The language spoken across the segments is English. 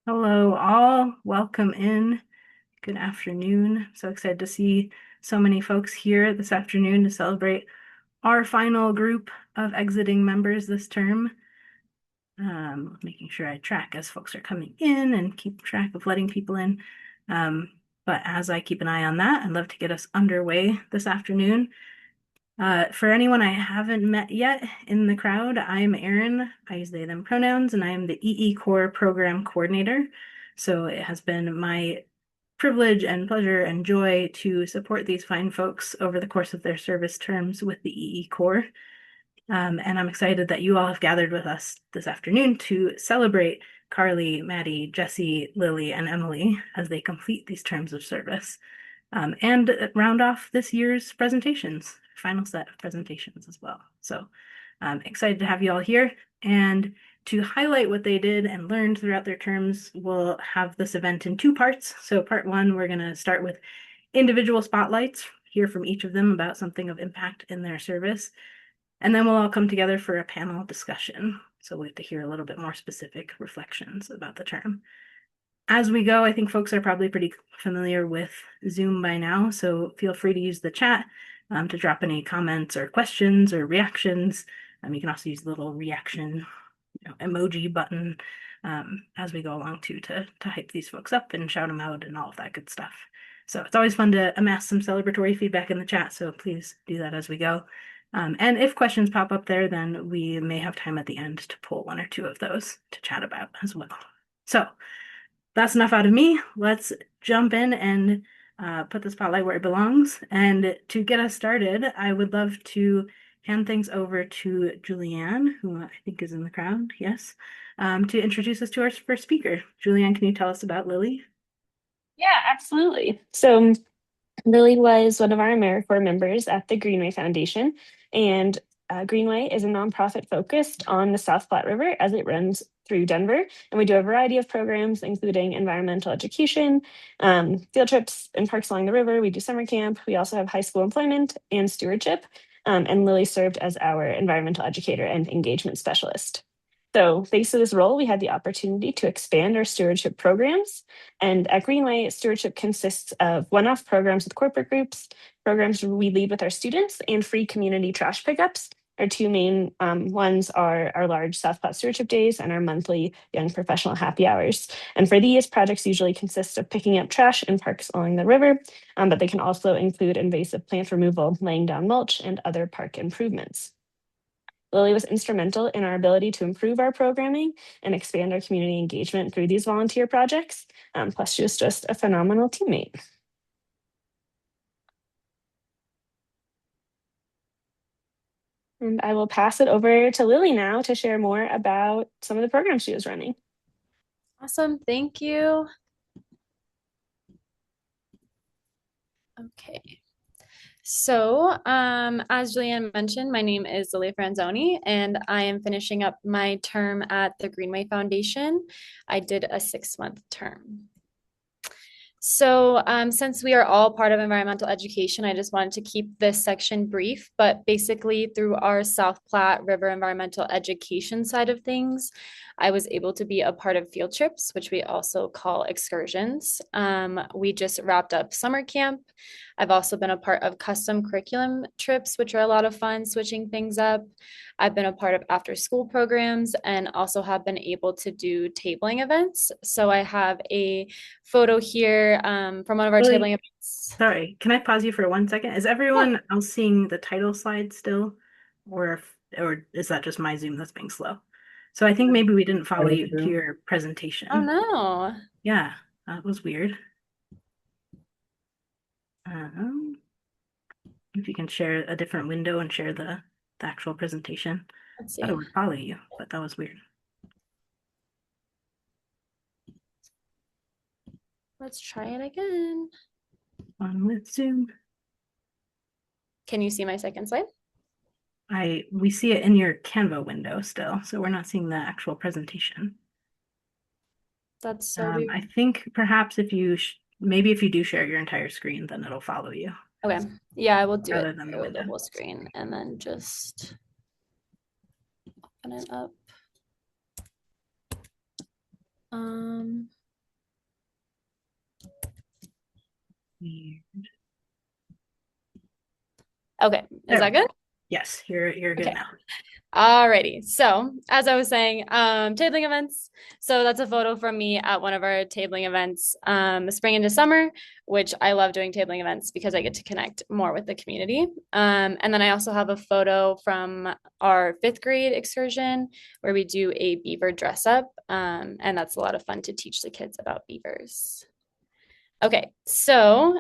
Hello, all. Welcome in. Good afternoon. So excited to see so many folks here this afternoon to celebrate our final group of exiting members this term. Making sure I track as folks are coming in and keep track of letting people in. But as I keep an eye on that, I'd love to get us underway this afternoon. For anyone I haven't met yet in the crowd, I'm Erin. I use they, them pronouns, and I am the eeCorps program coordinator. So it has been my privilege and pleasure and joy to support these fine folks over the course of their service terms with the eeCorps. And I'm excited that you all have gathered with us this afternoon to celebrate Karli, Maddie, Jessie, Lily, and Emily as they complete these terms of service and round off this year's presentations, final set of presentations as well. So I'm excited to have you all here. And to highlight what they did and learned throughout their terms, we'll have this event in two parts. So part one, we're going to start with individual spotlights, hear from each of them about something of impact in their service. And then we'll all come together for a panel discussion. So we have to hear a little bit more specific reflections about the term. As we go, I think folks are probably pretty familiar with Zoom by now, so feel free to use the chat to drop any comments or questions or reactions. You can also use the little reaction emoji button as we go along too to hype these folks up and shout them out and all of that good stuff. So it's always fun to amass some celebratory feedback in the chat, so please do that as we go. And if questions pop up there, then we may have time at the end to pull one or two of those to chat about as well. So that's enough out of me. Let's jump in and put the spotlight where it belongs. And to get us started, I would love to hand things over to Julianne, who I think is in the crowd, yes, to introduce us to our first speaker. Julianne, can you tell us about Lily? Yeah, absolutely. So Lily was one of our AmeriCorps members at the Greenway Foundation, and Greenway is a nonprofit focused on the South Platte River as it runs through Denver. And we do a variety of programs, including environmental education, field trips and parks along the river. We do summer camp. We also have high school employment and stewardship. And Lily served as our environmental educator and engagement specialist. So, thanks to this role, we had the opportunity to expand our stewardship programs. And at Greenway, stewardship consists of one off programs with corporate groups, programs where we lead with our students, and free community trash pickups. Our two main ones are our large South Platte Stewardship Days and our monthly Young Professional Happy Hours. And for these, projects usually consist of picking up trash in parks along the river, but they can also include invasive plant removal, laying down mulch, and other park improvements. Lily was instrumental in our ability to improve our programming and expand our community engagement through these volunteer projects. Plus, she was just a phenomenal teammate. And I will pass it over to Lily now to share more about some of the programs she was running. Awesome. Thank you. Okay. So, as Julianne mentioned, my name is Lilia Franzoni, and I am finishing up my term at the Greenway Foundation. I did a 6-month term. So, since we are all part of environmental education, I just wanted to keep this section brief, but basically through our South Platte River environmental education side of things, I was able to be a part of field trips, which we also call excursions. We just wrapped up summer camp. I've also been a part of custom curriculum trips, which are a lot of fun, switching things up. I've been a part of after school programs and also have been able to do tabling events. So I have a photo here from one of our Lily, tabling events. sorry, can I pause you for 1 second? Is Yeah. everyone else seeing the title slide still? Or is that just my Zoom that's being slow? So I think maybe we didn't follow you to your Oh presentation. no. Yeah, that was weird. Um, if you can share a different window and share the actual presentation. Let's Thought it see. would follow you, but that was weird. Let's try it again. On with Zoom. Can you see my second slide? We see it in your Canva window still, so we're not seeing the actual presentation. That's so weird. I think perhaps if you maybe if you do share your entire screen, then it'll follow you Okay. Yeah, I will do rather it than the through the window. whole screen and then just open it up. Okay, is that good? Yes, you're good Okay. now. Alrighty. So, as I was saying, tabling events. So that's a photo from me at one of our tabling events, spring into summer, which I love doing tabling events because I get to connect more with the community. And then I also have a photo from our fifth grade excursion where we do a beaver dress up. And that's a lot of fun to teach the kids about beavers. Okay, so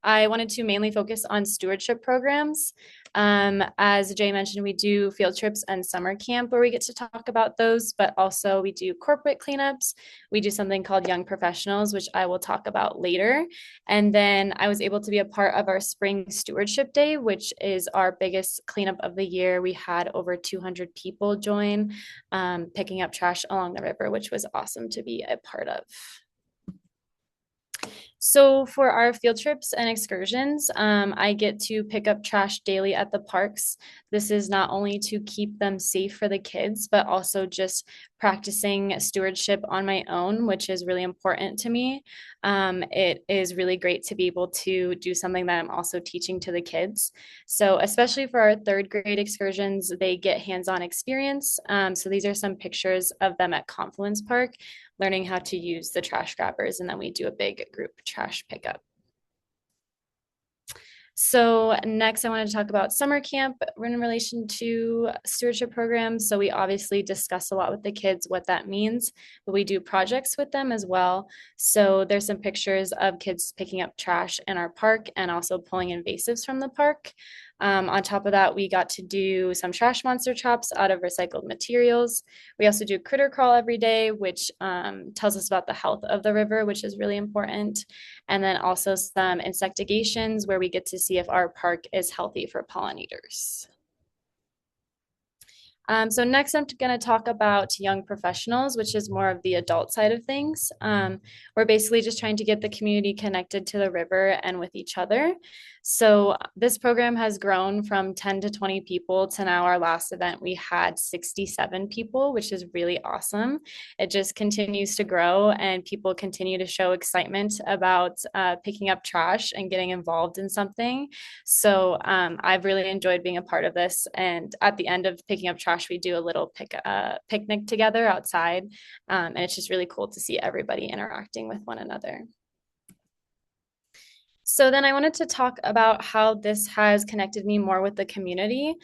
I wanted to mainly focus on stewardship programs. As Jay mentioned, we do field trips and summer camp where we get to talk about those, but also we do corporate cleanups. We do something called Young Professionals, which I will talk about later. And then I was able to be a part of our Spring Stewardship Day, which is our biggest cleanup of the year. We had over 200 people join, picking up trash along the river, which was awesome to be a part of. So for our field trips and excursions, I get to pick up trash daily at the parks. This is not only to keep them safe for the kids, but also just practicing stewardship on my own, which is really important to me. It is really great to be able to do something that I'm also teaching to the kids. So especially for our third grade excursions, they get hands-on experience. So these are some pictures of them at Confluence Park learning how to use the trash grabbers, and then we do a big group trash pickup. So next I want to talk about summer camp in relation to stewardship programs. So we obviously discuss a lot with the kids what that means, but we do projects with them as well. So there's some pictures of kids picking up trash in our park and also pulling invasives from the park. On top of that, we got to do some trash monster traps out of recycled materials. We also do critter crawl every day, which tells us about the health of the river, which is really important. And then also some insectigations where we get to see if our park is healthy for pollinators. So next I'm going to talk about young professionals, which is more of the adult side of things. We're basically just trying to get the community connected to the river and with each other. So this program has grown from 10 to 20 people to now our last event, we had 67 people, which is really awesome. It just continues to grow and people continue to show excitement about picking up trash and getting involved in something. So I've really enjoyed being a part of this. And at the end of picking up trash, we do a little picnic together outside. And it's just really cool to see everybody interacting with one another. So then I wanted to talk about how this has connected me more with the community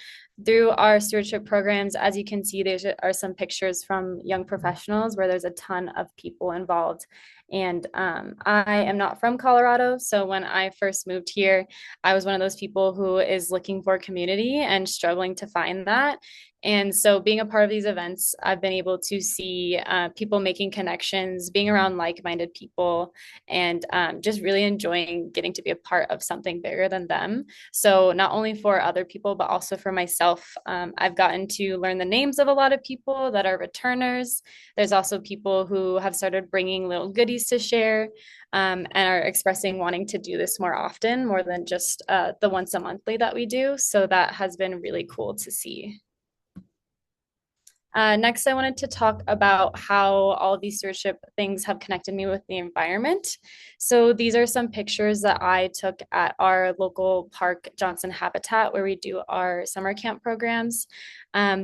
through our stewardship programs. As you can see, there are some pictures from young professionals where there's a ton of people involved. And I am not from Colorado. So when I first moved here, I was one of those people who is looking for community and struggling to find that. And so being a part of these events, I've been able to see people making connections, being around like-minded people, and just really enjoying getting to be a part of something bigger than them. So not only for other people, but also for myself, I've gotten to learn the names of a lot of people that are returners. There's also people who have started bringing little goodies to share and are expressing wanting to do this more often, more than just the once a monthly that we do. So that has been really cool to see. Next, I wanted to talk about how all of these stewardship things have connected me with the environment. So these are some pictures that I took at our local park, Johnson Habitat, where we do our summer camp programs.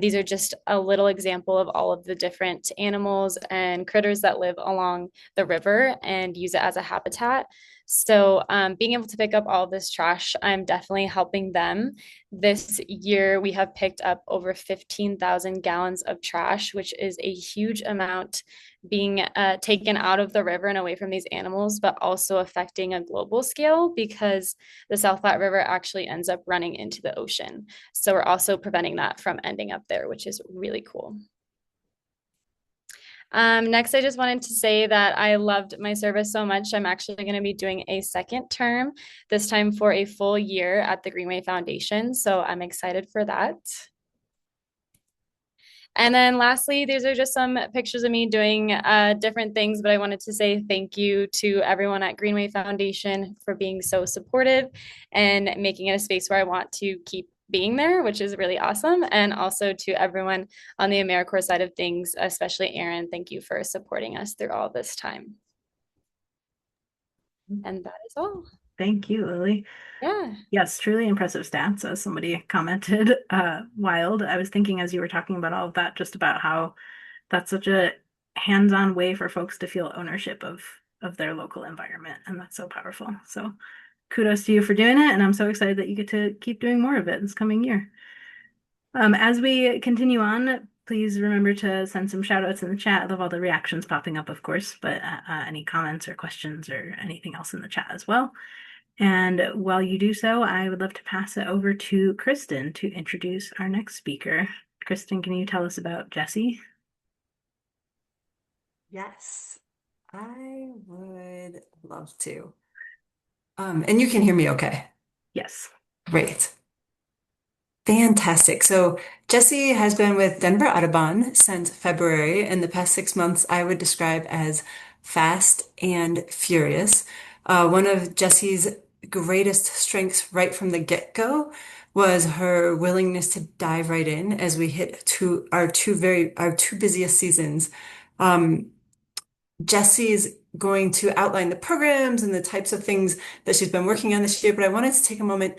These are just a little example of all of the different animals and critters that live along the river and use it as a habitat. So being able to pick up all this trash, I'm definitely helping them. This year, we have picked up over 15,000 gallons of trash, which is a huge amount being taken out of the river and away from these animals, but also affecting a global scale because the South Platte River actually ends up running into the ocean. So we're also preventing that from ending up there, which is really cool. Next, I just wanted to say that I loved my service so much. I'm actually going to be doing a second term, this time for a full year at the Greenway Foundation. So I'm excited for that. And then lastly, these are just some pictures of me doing different things, but I wanted to say thank you to everyone at Greenway Foundation for being so supportive and making it a space where I want to keep being there, which is really awesome. And also to everyone on the AmeriCorps side of things, especially Aaron, thank you for supporting us through all this time. And that is all. Thank you, Lily. Yeah. Yes, truly impressive stats, as somebody commented. Wild. I was thinking as you were talking about all of that, just about how that's such a hands-on way for folks to feel ownership of their local environment, and that's so powerful. So kudos to you for doing it, and I'm so excited that you get to keep doing more of it this coming year. As we continue on, please remember to send some shout outs in the chat. I love all the reactions popping up, of course, but any comments or questions or anything else in the chat as well. And while you do so, I would love to pass it over to Kristen to introduce our next speaker. Kristen, can you tell us about Jessie? Yes, I would love to. And you can hear me okay. Yes. Great. Fantastic. So Jessie has been with Denver Audubon since February. In the past 6 months, I would describe as fast and furious. One of Jessie's greatest strengths right from the get-go was her willingness to dive right in as we hit our two busiest seasons. Um, Jessie is going to outline the programs and the types of things that she's been working on this year, but I wanted to take a moment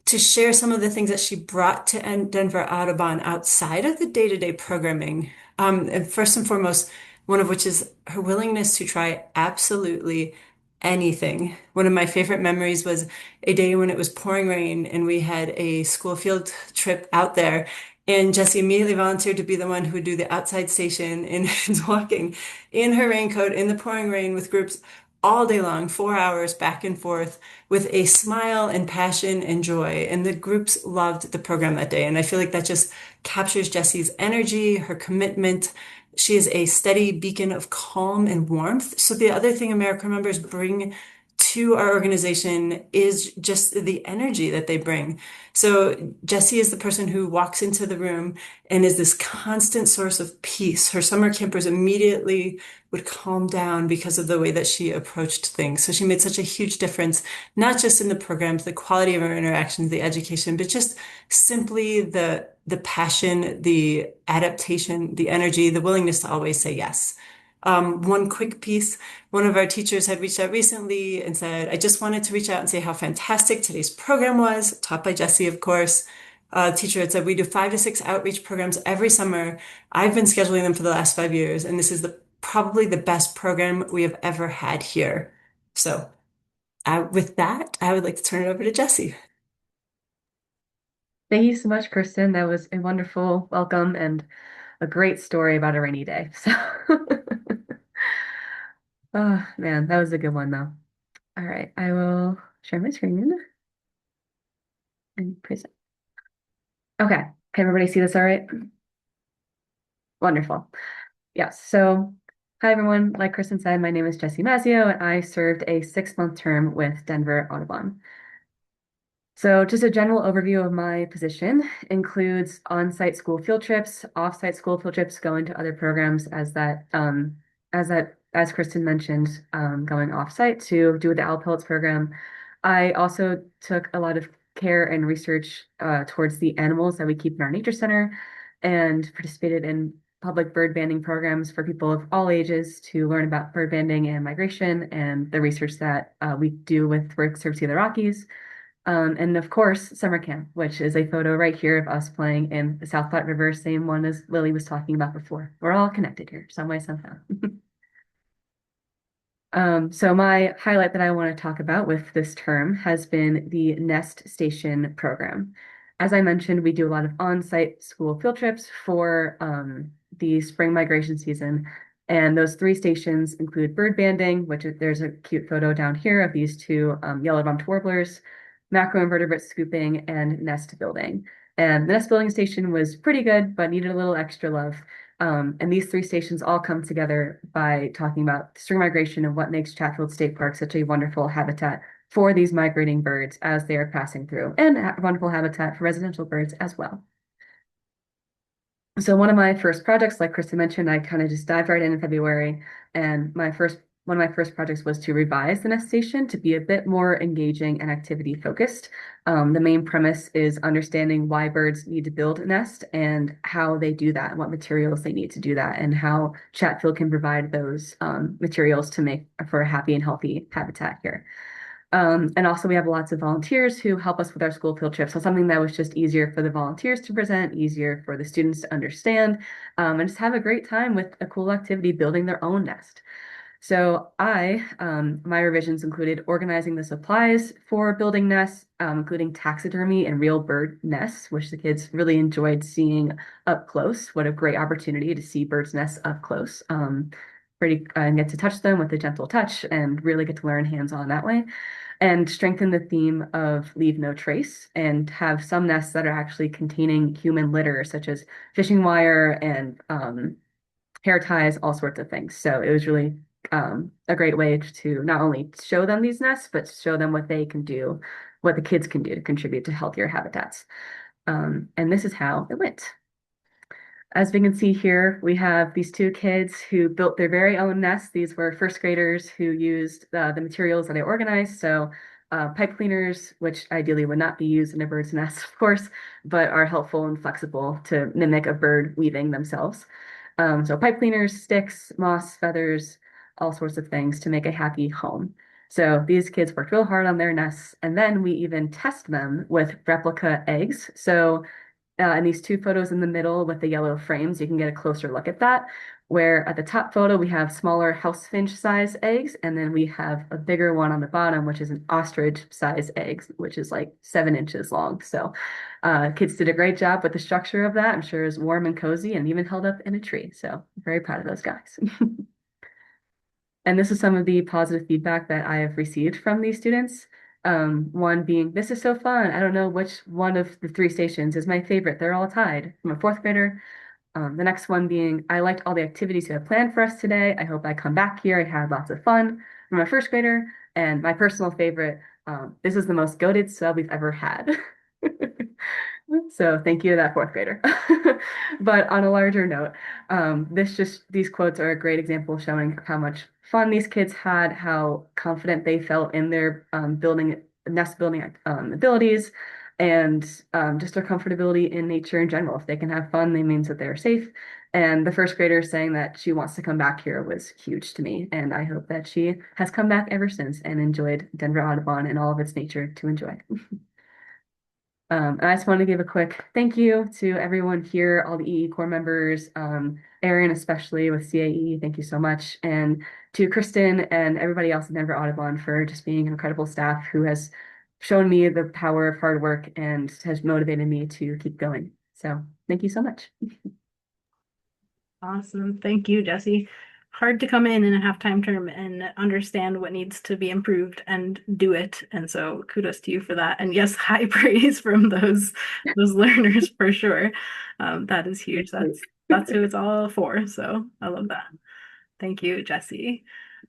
to share some of the things that she brought to Denver Audubon outside of the day-to-day programming. And first and foremost, one of which is her willingness to try absolutely anything. One of my favorite memories was a day when it was pouring rain and we had a school field trip out there. And Jessie immediately volunteered to be the one who would do the outside station and walking in her raincoat in the pouring rain with groups all day long, 4 hours back and forth with a smile and passion and joy. And the groups loved the program that day. And I feel like that just captures Jessie's energy, her commitment. She is a steady beacon of calm and warmth. So the other thing AmeriCorps members bring to our organization is just the energy that they bring. So Jessie is the person who walks into the room and is this constant source of peace. Her summer campers immediately would calm down because of the way that she approached things. So she made such a huge difference, not just in the programs, the quality of our interactions, the education, but just simply the passion, the adaptation, the energy, the willingness to always say yes. One quick piece, one of our teachers had reached out recently and said, I just wanted to reach out and say how fantastic today's program was, taught by Jessie, of course. Teacher had said, we do 5 to 6 outreach programs every summer. I've been scheduling them for the last 5 years, and this is probably the best program we have ever had here. So with that, I would like to turn it over to Jessie. Thank you so much, Kristen. That was a wonderful welcome and a great story about a rainy day. So, oh man, that was a good one though. All right, I will share my screen and present. Okay, can everybody see this all right? Wonderful. Yes, so hi everyone. Like Kristen said, my name is Jessie Mazzio, and I served a 6-month term with Denver Audubon. So just a general overview of my position includes on-site school field trips, off-site school field trips, going to other programs as Kristen mentioned, going off-site to do the Owl Pellets program. I also took a lot of care and research towards the animals that we keep in our nature center and participated in public bird banding programs for people of all ages to learn about bird banding and migration and the research that we do with Work Service of the Rockies. And of course, summer camp, which is a photo right here of us playing in the South Platte River, same one as Lily was talking about before. We're all connected here, some way, somehow. So my highlight that I want to talk about with this term has been the Nest Station program. As I mentioned, we do a lot of on-site school field trips for the spring migration season. And those 3 stations include bird banding, which there's a cute photo down here of these 2 yellow-rumped warblers, macroinvertebrate scooping, and nest building. And the nest building station was pretty good, but needed a little extra love. And these 3 stations all come together by talking about spring migration and what makes Chatfield State Park such a wonderful habitat for these migrating birds as they are passing through, and a wonderful habitat for residential birds as well. So one of my first projects, like Kristen mentioned, I kind of just dived right in February, and my first one of my first projects was to revise the nest station to be a bit more engaging and activity focused. The main premise is understanding why birds need to build a nest and how they do that, and what materials they need to do that, and how Chatfield can provide those materials to make for a happy and healthy habitat here. And also we have lots of volunteers who help us with our school field trips. So something that was just easier for the volunteers to present, easier for the students to understand, and just have a great time with a cool activity building their own nest. So my revisions included organizing the supplies for building nests, including taxidermy and real bird nests, which the kids really enjoyed seeing up close. What a great opportunity to see birds' nests up close. And get to touch them with a gentle touch and really get to learn hands-on that way. And strengthen the theme of leave no trace and have some nests that are actually containing human litter, such as fishing wire and hair ties, all sorts of things. So it was really a great way to not only show them these nests, but show them what they can do, what the kids can do to contribute to healthier habitats. And this is how it went. As we can see here, we have these two kids who built their very own nests. These were first graders who used the materials that I organized. So pipe cleaners, which ideally would not be used in a bird's nest, of course, but are helpful and flexible to mimic a bird weaving themselves. So pipe cleaners, sticks, moss, feathers, all sorts of things to make a happy home. So these kids worked real hard on their nests, and then we even test them with replica eggs. So in these two photos in the middle with the yellow frames, you can get a closer look at that. Where at the top photo, we have smaller house finch size eggs, and then we have a bigger one on the bottom, which is an ostrich size egg, which is like 7 inches long. So kids did a great job with the structure of that. I'm sure it was warm and cozy and even held up in a tree. So I'm very proud of those guys. And this is some of the positive feedback that I have received from these students. One being, this is so fun. I don't know which one of the three stations is my favorite. They're all tied, from a fourth grader. The next one being, I liked all the activities you have planned for us today. I hope I come back here. I had lots of fun, from a first grader. And my personal favorite, this is the most goated sub we've ever had. So thank you to that fourth grader. But on a larger note, these quotes are a great example showing how much fun these kids had, how confident they felt in their nest building abilities, and just their comfortability in nature in general. If they can have fun, that means that they're safe. And the first grader saying that she wants to come back here was huge to me. And I hope that she has come back ever since and enjoyed Denver Audubon and all of its nature to enjoy. And I just want to give a quick thank you to everyone here, all the eeCorps members, Erin especially with CAE, thank you so much, and to Kristen and everybody else in Denver Audubon for just being an incredible staff who has shown me the power of hard work and has motivated me to keep going. So thank you so much. Awesome. Thank you, Jessie. Hard to come in a half-time term and understand what needs to be improved and do it. And so kudos to you for that. And yes, high praise from those learners for sure. That is huge. That's who it's all for. So I love that. Thank you, Jessie.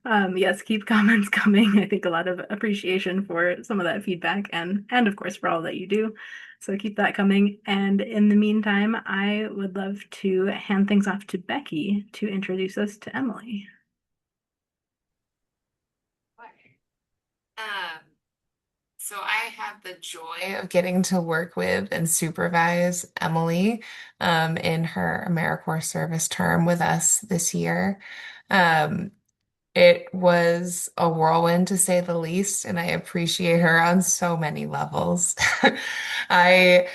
Yes, keep comments coming. I think a lot of appreciation for some of that feedback and of course for all that you do. So keep that coming. And in the meantime, I would love to hand things off to Becky to introduce us to Emily. So I have the joy of getting to work with and supervise Emily in her AmeriCorps service term with us this year. It was a whirlwind to say the least, and I appreciate her on so many levels. I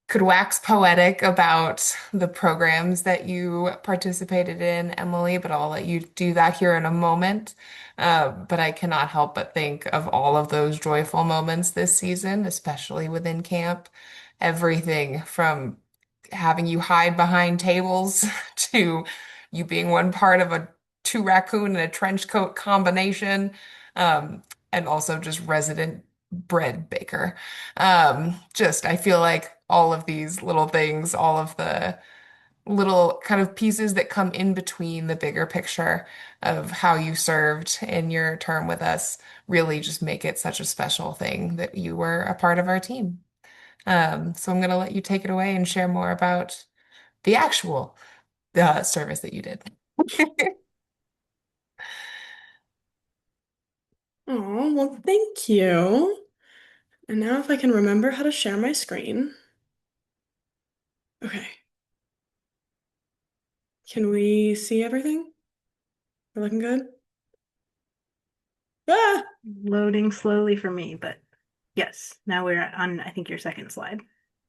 could wax poetic about the programs that you participated in, Emily, but I'll let you do that here in a moment. But I cannot help but think of all of those joyful moments this season, especially within camp. Everything from having you hide behind tables to you being one part of a two raccoon and a trench coat combination, and also just resident bread baker. I feel like all of these little things, all of the little kind of pieces that come in between the bigger picture of how you served in your term with us really just make it such a special thing that you were a part of our team. So I'm going to let you take it away and share more about the actual service that you did. Oh, well, thank you. And now if I can remember how to share my screen. Okay. Can we see everything? We're looking good? Ah! Loading slowly for me, but yes, now we're on, I think, your second slide.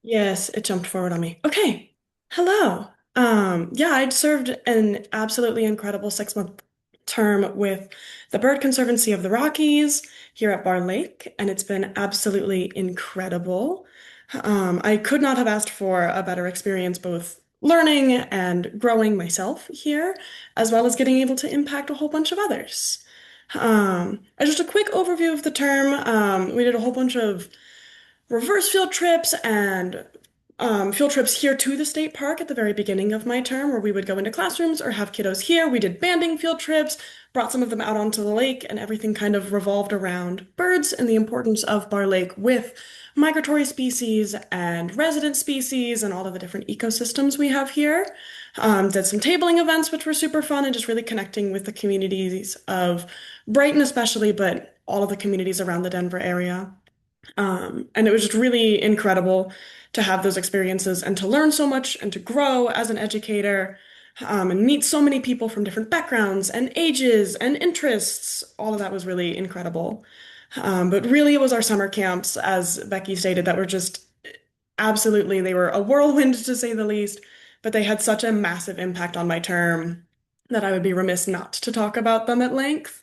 Yes, it jumped forward on me. Okay. Hello. Yeah, I'd served an absolutely incredible 6 month term with the Bird Conservancy of the Rockies here at Barr Lake, and it's been absolutely incredible. I could not have asked for a better experience, both learning and growing myself here, as well as getting able to impact a whole bunch of others. Just a quick overview of the term. We did a whole bunch of reverse field trips and field trips here to the state park at the very beginning of my term, where we would go into classrooms or have kiddos here. We did banding field trips, brought some of them out onto the lake, and everything kind of revolved around birds and the importance of Barr Lake with migratory species and resident species and all of the different ecosystems we have here. Did some tabling events, which were super fun, and just really connecting with the communities of Brighton, especially, but all of the communities around the Denver area. And it was just really incredible to have those experiences and to learn so much and to grow as an educator, and meet so many people from different backgrounds and ages and interests. All of that was really incredible. But really, it was our summer camps, as Becky stated, that were just absolutely, they were a whirlwind to say the least, but they had such a massive impact on my term that I would be remiss not to talk about them at length.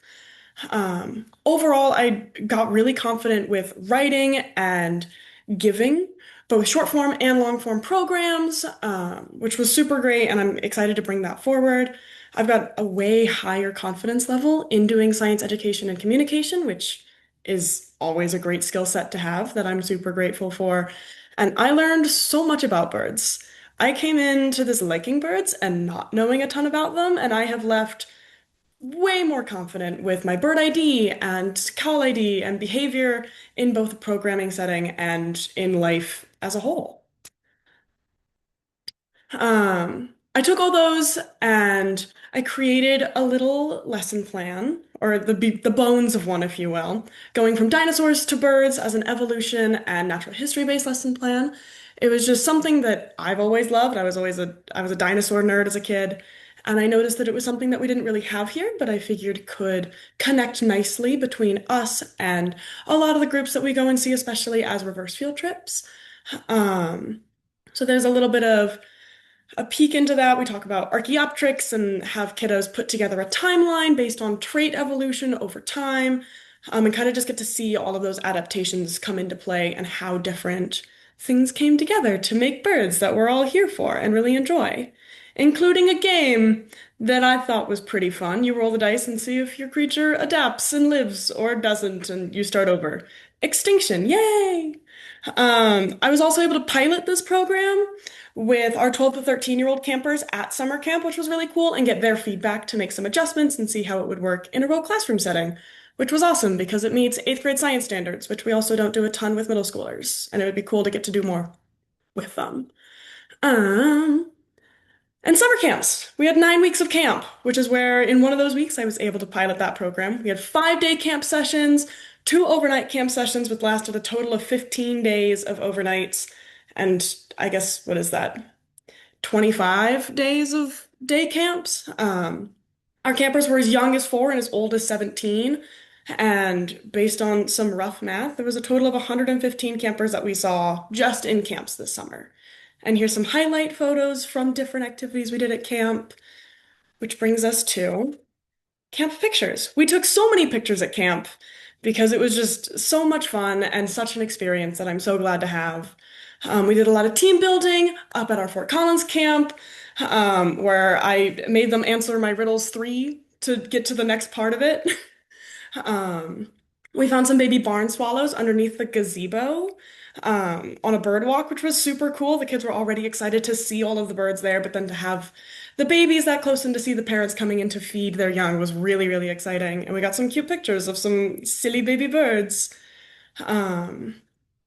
Overall, I got really confident with writing and giving both short form and long form programs, which was super great, and I'm excited to bring that forward. I've got a way higher confidence level in doing science education and communication, which is always a great skill set to have that I'm super grateful for. And I learned so much about birds. I came into this liking birds and not knowing a ton about them, and I have left way more confident with my bird ID and call ID and behavior in both the programming setting and in life as a whole. I took all those and I created a little lesson plan, or the bones of one, if you will, going from dinosaurs to birds as an evolution and natural history-based lesson plan. It was just something that I've always loved. I was a dinosaur nerd as a kid, and I noticed that it was something that we didn't really have here, but I figured could connect nicely between us and a lot of the groups that we go and see, especially as reverse field trips. Um, so there's a little bit of a peek into that. We talk about Archaeopteryx and have kiddos put together a timeline based on trait evolution over time, and kind of just get to see all of those adaptations come into play and how different things came together to make birds that we're all here for and really enjoy, including a game that I thought was pretty fun. You roll the dice and see if your creature adapts and lives or doesn't, and you start over. Extinction, yay! I was also able to pilot this program with our 12 to 13-year-old campers at summer camp, which was really cool, and get their feedback to make some adjustments and see how it would work in a real classroom setting, which was awesome because it meets eighth grade science standards, which we also don't do a ton with middle schoolers, and it would be cool to get to do more with them. Um, and summer camps. We had 9 weeks of camp, which is where in one of those weeks I was able to pilot that program. We had 5 day camp sessions, 2 overnight camp sessions, which lasted a total of 15 days of overnights. And I guess, what is that? 25 days of day camps. Our campers were as young as 4 and as old as 17. And based on some rough math, there was a total of 115 campers that we saw just in camps this summer. And here's some highlight photos from different activities we did at camp, which brings us to camp pictures. We took so many pictures at camp because it was just so much fun and such an experience that I'm so glad to have. We did a lot of team building up at our Fort Collins camp, where I made them answer my riddles 3 to get to the next part of it. Um, we found some baby barn swallows underneath the gazebo, on a bird walk, which was super cool. The kids were already excited to see all of the birds there, but then to have the babies that close and to see the parents coming in to feed their young was really, really exciting. And we got some cute pictures of some silly baby birds. Um,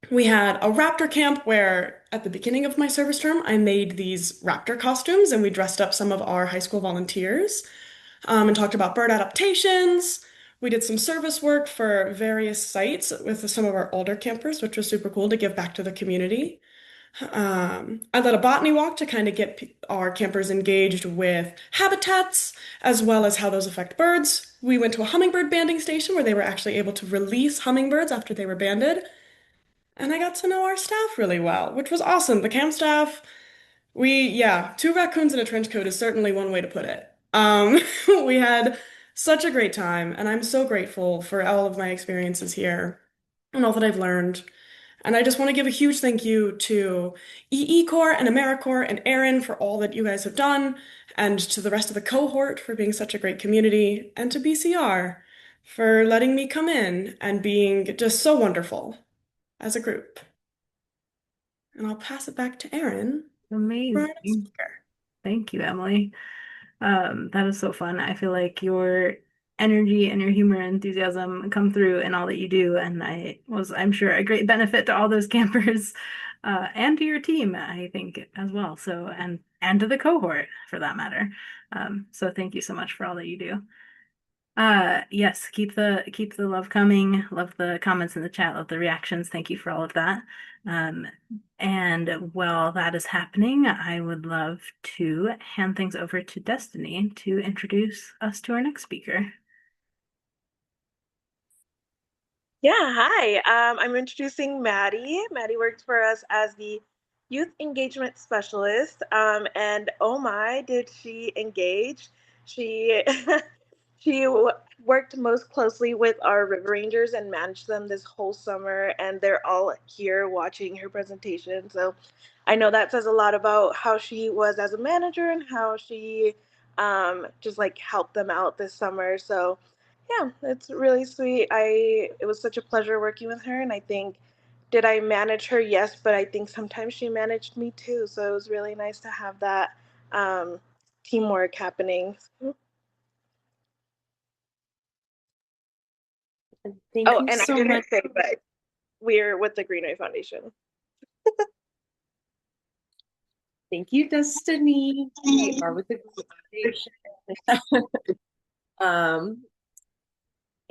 we had a raptor camp where at the beginning of my service term, I made these raptor costumes and we dressed up some of our high school volunteers, and talked about bird adaptations. We did some service work for various sites with some of our older campers, which was super cool to give back to the community. I led a botany walk to kind of get our campers engaged with habitats as well as how those affect birds. We went to a hummingbird banding station where they were actually able to release hummingbirds after they were banded. And I got to know our staff really well, which was awesome. The camp staff, yeah, two raccoons in a trench coat is certainly one way to put it. We had such a great time, and I'm so grateful for all of my experiences here and all that I've learned. And I just want to give a huge thank you to eeCorps and AmeriCorps and Erin for all that you guys have done, and to the rest of the cohort for being such a great community, and to BCR for letting me come in and being just so wonderful as a group. And I'll pass it back to Erin for our next Amazing. speaker. Thank you, Emily. That is so fun. I feel like your energy and your humor and enthusiasm come through in all that you do, and I'm sure, a great benefit to all those campers, and to your team, I think, as well. So, and to the cohort for that matter. So thank you so much for all that you do. Yes, keep the love coming. Love the comments in the chat, love the reactions. Thank you for all of that. And while that is happening, I would love to hand things over to Destiny to introduce us to our next speaker. Yeah, hi. I'm introducing Maddie. Maddie works for us as the Youth Engagement Specialist. And oh my, did she engage? She she worked most closely with our River Rangers and managed them this whole summer, and they're all here watching her presentation. So I know that says a lot about how she was as a manager and how she just like helped them out this summer. So yeah, it's really sweet. It was such a pleasure working with her, and I think, did I manage her? Yes, but I think sometimes she managed me too. So it was really nice to have that teamwork happening. Thank Oh, you and I so didn't much. say, but we're with the Greenway Foundation. Thank you, Destiny. We are with the Foundation.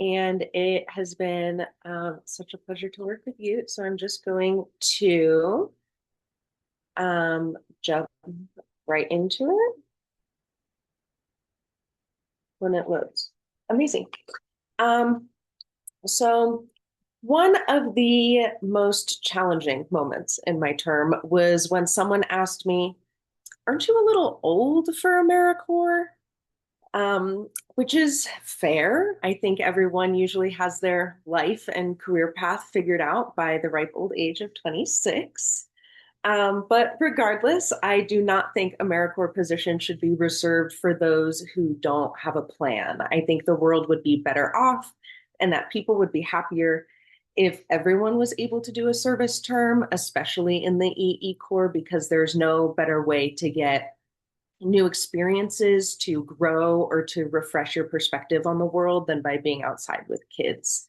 And it has been such a pleasure to work with you. So I'm just going to jump right into it when it loads. Amazing. So one of the most challenging moments in my term was when someone asked me, "Aren't you a little old for AmeriCorps?" Which is fair. I think everyone usually has their life and career path figured out by the ripe old age of 26. But regardless, I do not think AmeriCorps position should be reserved for those who don't have a plan. I think the world would be better off and that people would be happier if everyone was able to do a service term, especially in the eeCorps, because there's no better way to get new experiences, to grow, or to refresh your perspective on the world than by being outside with kids.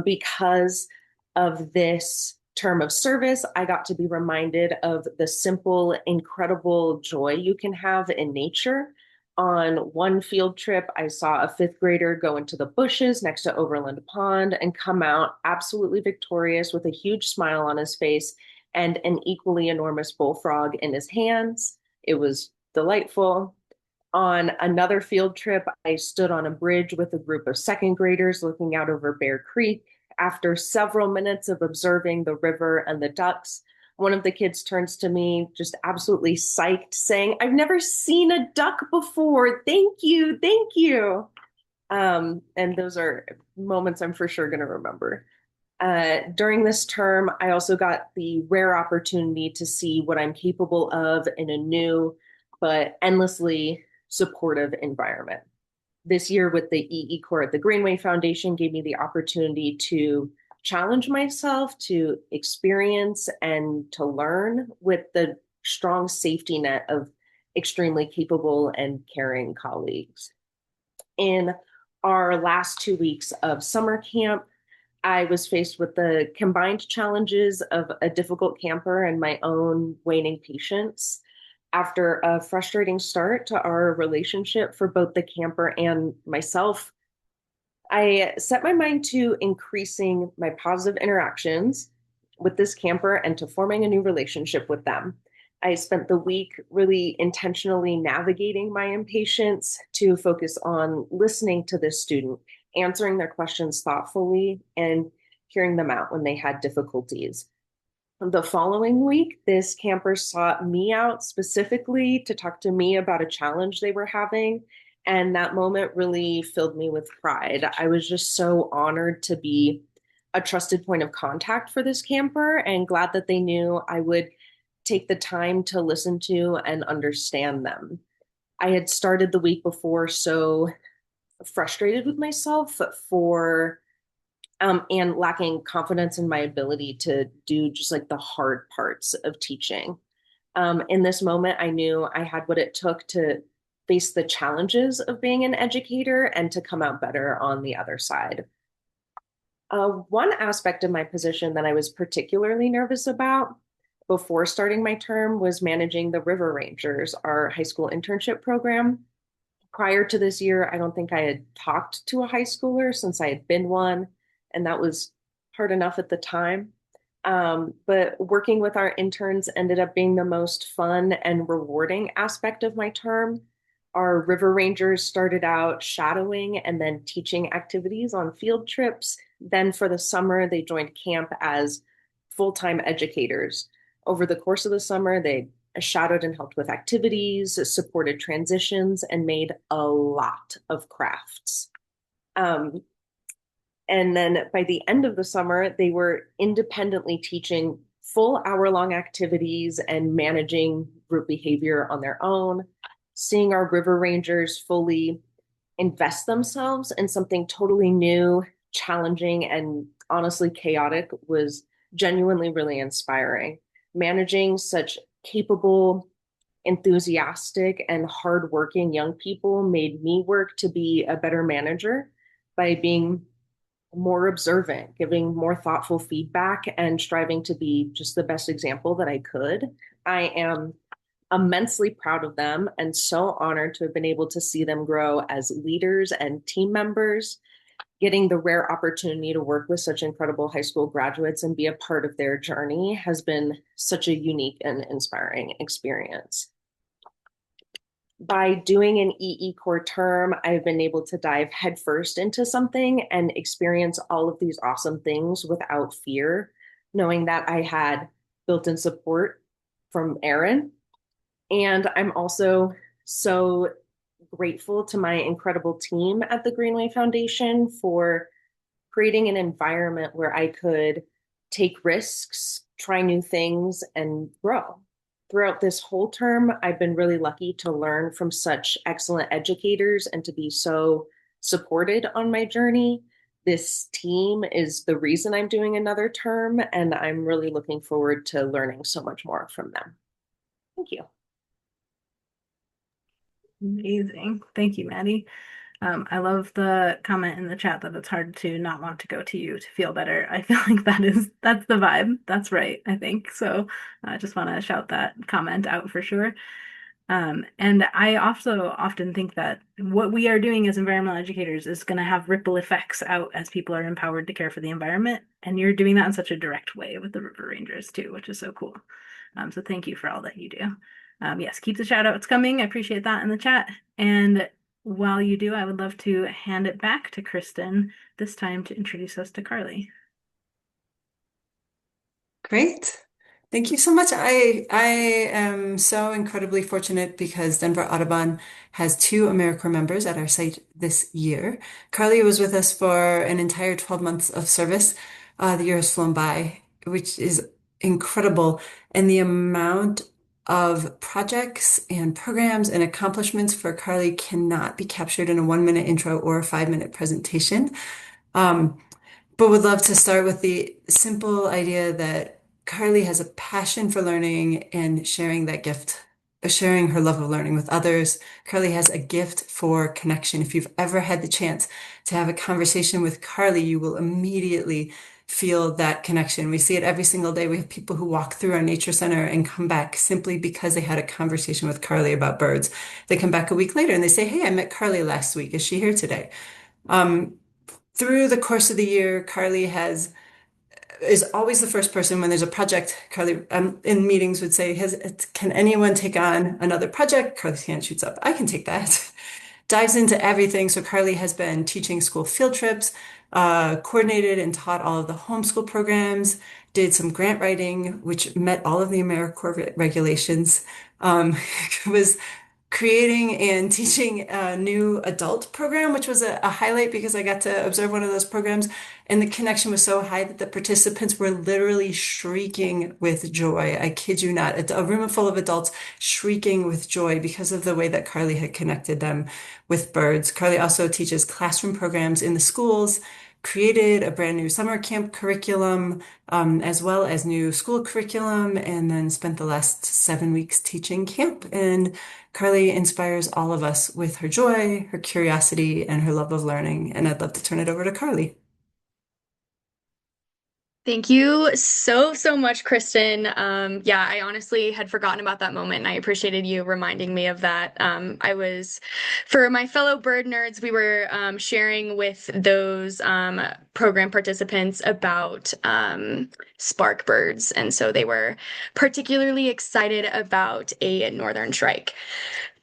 Because of this term of service, I got to be reminded of the simple, incredible joy you can have in nature. On one field trip, I saw a fifth grader go into the bushes next to Overland Pond and come out absolutely victorious with a huge smile on his face and an equally enormous bullfrog in his hands. It was delightful. On another field trip, I stood on a bridge with a group of second graders looking out over Bear Creek. After several minutes of observing the river and the ducks, one of the kids turns to me, just absolutely psyched, saying, "I've never seen a duck before. Thank you, thank you." And those are moments I'm for sure going to remember. During this term, I also got the rare opportunity to see what I'm capable of in a new but endlessly supportive environment. This year with the eeCorps at the Greenway Foundation gave me the opportunity to challenge myself, to experience and to learn with the strong safety net of extremely capable and caring colleagues. In our last 2 weeks of summer camp, I was faced with the combined challenges of a difficult camper and my own waning patience. After a frustrating start to our relationship for both the camper and myself, I set my mind to increasing my positive interactions with this camper and to forming a new relationship with them. I spent the week really intentionally navigating my impatience to focus on listening to this student, answering their questions thoughtfully, and hearing them out when they had difficulties. The following week, this camper sought me out specifically to talk to me about a challenge they were having. And that moment really filled me with pride. I was just so honored to be a trusted point of contact for this camper and glad that they knew I would take the time to listen to and understand them. I had started the week before so frustrated with myself for and lacking confidence in my ability to do just like the hard parts of teaching. In this moment, I knew I had what it took to face the challenges of being an educator and to come out better on the other side. One aspect of my position that I was particularly nervous about before starting my term was managing the River Rangers, our high school internship program. Prior to this year, I don't think I had talked to a high schooler since I had been one, and that was hard enough at the time. But working with our interns ended up being the most fun and rewarding aspect of my term. Our River Rangers started out shadowing and then teaching activities on field trips. Then for the summer, they joined camp as full-time educators. Over the course of the summer, they shadowed and helped with activities, supported transitions, and made a lot of crafts. And then by the end of the summer, they were independently teaching full hour-long activities and managing group behavior on their own. Seeing our River Rangers fully invest themselves in something totally new, challenging, and honestly chaotic was genuinely really inspiring. Managing such capable, enthusiastic, and hardworking young people made me work to be a better manager by being more observant, giving more thoughtful feedback, and striving to be just the best example that I could. I am immensely proud of them and so honored to have been able to see them grow as leaders and team members. Getting the rare opportunity to work with such incredible high school graduates and be a part of their journey has been such a unique and inspiring experience. By doing an eeCorps term, I've been able to dive headfirst into something and experience all of these awesome things without fear, knowing that I had built-in support from Erin. And I'm also so grateful to my incredible team at the Greenway Foundation for creating an environment where I could take risks, try new things, and grow. Throughout this whole term, I've been really lucky to learn from such excellent educators and to be so supported on my journey. This team is the reason I'm doing another term, and I'm really looking forward to learning so much more from them. Thank you. Amazing. Thank you, Maddie. I love the comment in the chat that it's hard to not want to go to you to feel better. I feel like that's the vibe. That's right, I think. So I just want to shout that comment out for sure. And I also often think that what we are doing as environmental educators is going to have ripple effects out as people are empowered to care for the environment. And you're doing that in such a direct way with the River Rangers too, which is so cool. So thank you for all that you do. Yes, keep the shout outs coming. I appreciate that in the chat. And while you do, I would love to hand it back to Kristen, this time to introduce us to Karli. Great. Thank you so much. I am so incredibly fortunate because Denver Audubon has two AmeriCorps members at our site this year. Karli was with us for an entire 12 months of service. The year has flown by, which is incredible. And the amount of projects and programs and accomplishments for Karli cannot be captured in a 1-minute intro or a 5-minute presentation. But would love to start with the simple idea that Karli has a passion for learning and sharing that gift, sharing her love of learning with others. Karli has a gift for connection. If you've ever had the chance to have a conversation with Karli, you will immediately feel that connection. We see it every single day. We have people who walk through our nature center and come back simply because they had a conversation with Karli about birds. They come back a week later and they say, "Hey, I met Karli last week. Is she here today?" through the course of the year, Karli is always the first person when there's a project. Karli, in meetings would say, can anyone take on another project? Karli's hand shoots up. I can take that. Dives into everything. So Karli has been teaching school field trips, coordinated and taught all of the homeschool programs, did some grant writing, which met all of the AmeriCorps regulations, was creating and teaching a new adult program, which was a highlight because I got to observe one of those programs. And the connection was so high that the participants were literally shrieking with joy. I kid you not, a room full of adults shrieking with joy because of the way that Karli had connected them with birds. Karli also teaches classroom programs in the schools, created a brand new summer camp curriculum, as well as new school curriculum, and then spent the last 7 weeks teaching camp. And Karli inspires all of us with her joy, her curiosity, and her love of learning. And I'd love to turn it over to Karli. Thank you so, so much, Kristen. Yeah, I honestly had forgotten about that moment, and I appreciated you reminding me of that. For my fellow bird nerds, we were sharing with those program participants about spark birds, and so they were particularly excited about a northern shrike.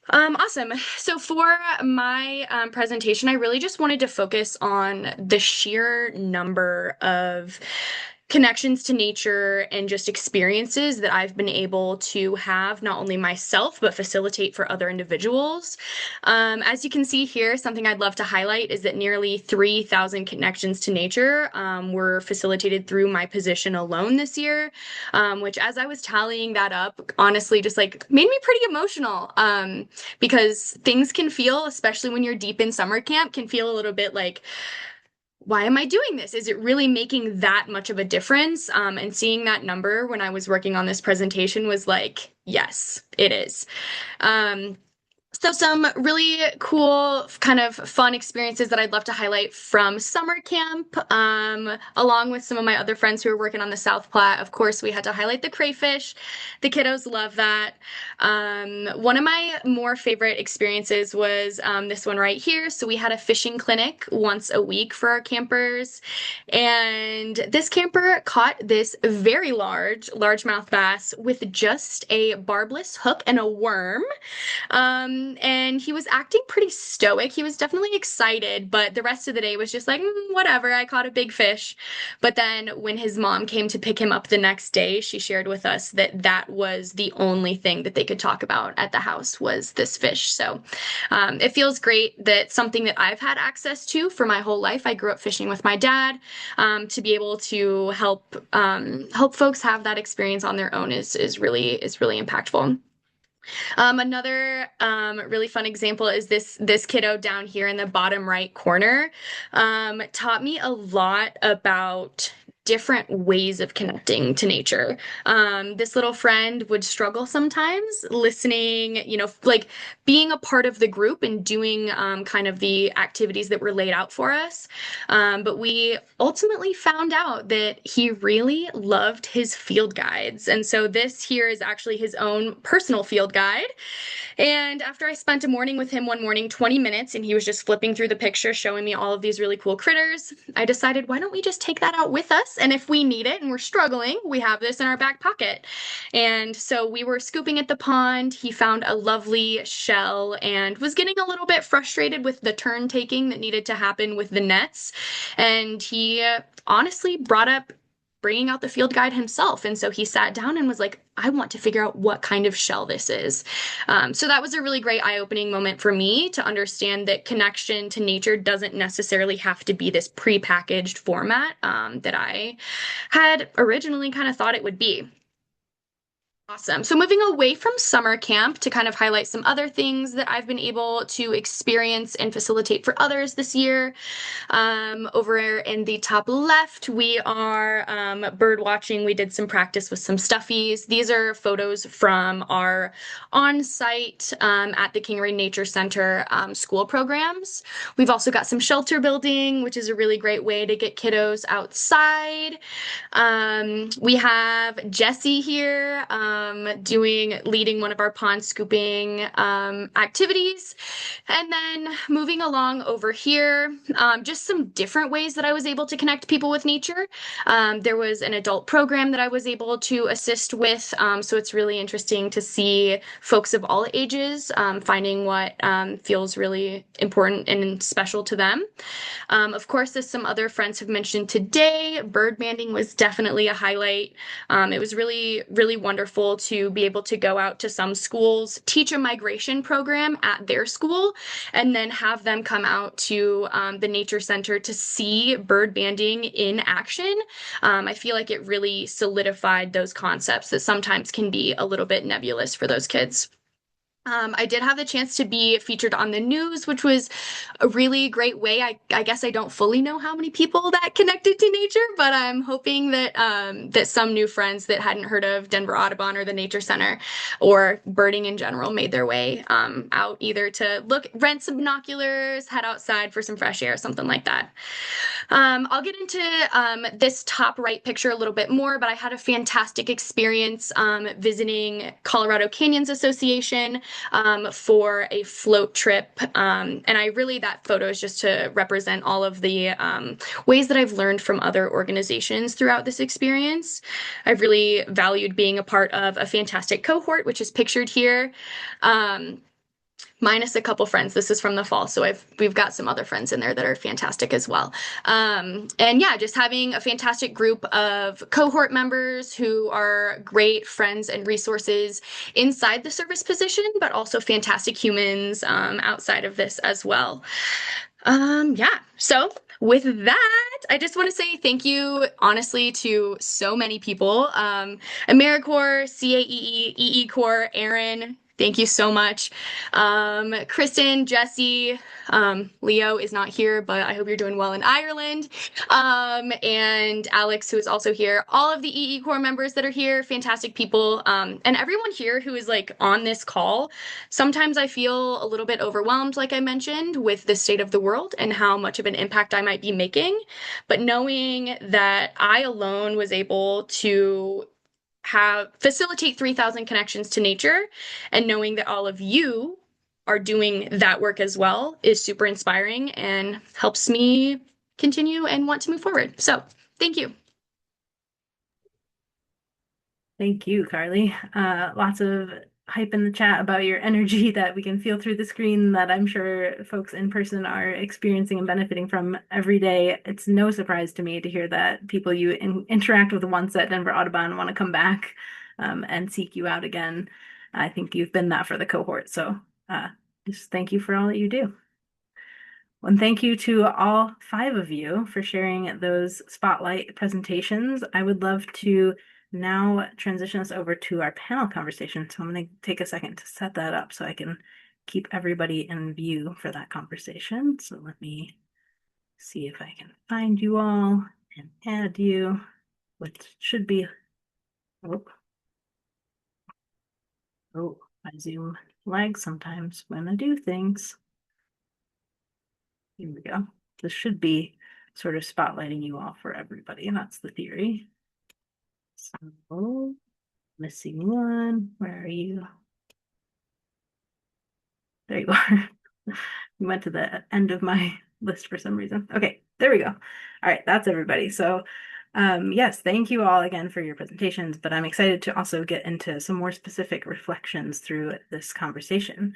Awesome. So for my presentation, I really just wanted to focus on the sheer number of connections to nature and just experiences that I've been able to have, not only myself, but facilitate for other individuals. As you can see here, something I'd love to highlight is that nearly 3,000 connections to nature were facilitated through my position alone this year, which as I was tallying that up, honestly, just like made me pretty emotional because things can feel, especially when you're deep in summer camp, can feel a little bit like, why am I doing this? Is it really making that much of a difference? And seeing that number when I was working on this presentation was like, yes, it is. So some really cool kind of fun experiences that I'd love to highlight from summer camp, along with some of my other friends who are working on the South Platte. Of course, we had to highlight the crayfish. The kiddos love that. One of my more favorite experiences was this one right here. So we had a fishing clinic once a week for our campers. And this camper caught this very largemouth bass with just a barbless hook and a worm. And he was acting pretty stoic. He was definitely excited, but the rest of the day was just like, whatever, I caught a big fish. But then when his mom came to pick him up the next day, she shared with us that that was the only thing that they could talk about at the house was this fish. So it feels great that something that I've had access to for my whole life. I grew up fishing with my dad. To be able to help folks have that experience on their own is really impactful. Another really fun example is this kiddo down here in the bottom right corner taught me a lot about different ways of connecting to nature. This little friend would struggle sometimes listening, like being a part of the group and doing kind of the activities that were laid out for us. But we ultimately found out that he really loved his field guides. And so this here is actually his own personal field guide. And after I spent a morning with him one morning, 20 minutes, and he was just flipping through the pictures, showing me all of these really cool critters, I decided, why don't we just take that out with us? And if we need it and we're struggling, we have this in our back pocket. And so we were scooping at the pond. He found a lovely shell and was getting a little bit frustrated with the turn taking that needed to happen with the nets. And he honestly brought up bringing out the field guide himself. And so he sat down and was like, I want to figure out what kind of shell this is. So that was a really great eye-opening moment for me to understand that connection to nature doesn't necessarily have to be this pre-packaged format that I had originally kind of thought it would be. Awesome. So moving away from summer camp to kind of highlight some other things that I've been able to experience and facilitate for others this year. Over in the top left, we are bird watching. We did some practice with some stuffies. These are photos from our on-site at the Kingery Nature Center school programs. We've also got some shelter building, which is a really great way to get kiddos outside. We have Jessie here. leading one of our pond scooping activities. And then moving along over here, just some different ways that I was able to connect people with nature. There was an adult program that I was able to assist with. So it's really interesting to see folks of all ages finding what feels really important and special to them. Of course, as some other friends have mentioned today, bird banding was definitely a highlight. It was really, really wonderful to be able to go out to some schools, teach a migration program at their school, and then have them come out to the nature center to see bird banding in action. I feel like it really solidified those concepts that sometimes can be a little bit nebulous for those kids. I did have the chance to be featured on the news, which was a really great way. I guess I don't fully know how many people that connected to nature, but I'm hoping that that some new friends that hadn't heard of Denver Audubon or the Nature Center or birding in general made their way out either to rent some binoculars, head outside for some fresh air, something like that. I'll get into this top right picture a little bit more, but I had a fantastic experience visiting Colorado Canyons Association for a float trip. And that photo is just to represent all of the ways that I've learned from other organizations throughout this experience. I've really valued being a part of a fantastic cohort, which is pictured here. Minus a couple friends. This is from the fall, so we've got some other friends in there that are fantastic as well. And yeah, just having a fantastic group of cohort members who are great friends and resources inside the service position, but also fantastic humans outside of this as well. Yeah, so with that, I just want to say thank you, honestly, to so many people. AmeriCorps, CAEE, eeCorps, Aaron, thank you so much. Kristen, Jessie, Leo is not here, but I hope you're doing well in Ireland. And Alex, who is also here. All of the eeCorps members that are here, fantastic people. And everyone here who is on this call. Sometimes I feel a little bit overwhelmed, like I mentioned, with the state of the world and how much of an impact I might be making. But knowing that I alone was able to facilitate 3,000 connections to nature, and knowing that all of you are doing that work as well is super inspiring and helps me continue and want to move forward. So thank you. Thank you, Karli. Lots of hype in the chat about your energy that we can feel through the screen that I'm sure folks in person are experiencing and benefiting from every day. It's no surprise to me to hear that people you interact with once at Denver Audubon want to come back and seek you out again. I think you've been that for the cohort. So just thank you for all that you do. And thank you to all 5 of you for sharing those spotlight presentations. I would love to now transition us over to our panel conversation. So I'm going to take a second to set that up so I can keep everybody in view for that conversation. So let me see if I can find you all and add you, which should be, oh, my Zoom lags sometimes when I do things. Here we go. This should be sort of spotlighting you all for everybody, and that's the theory. So, missing one. Where are you? There you are. You went to the end of my list for some reason. Okay, there we go. All right, that's everybody. So, yes, thank you all again for your presentations, but I'm excited to also get into some more specific reflections through this conversation.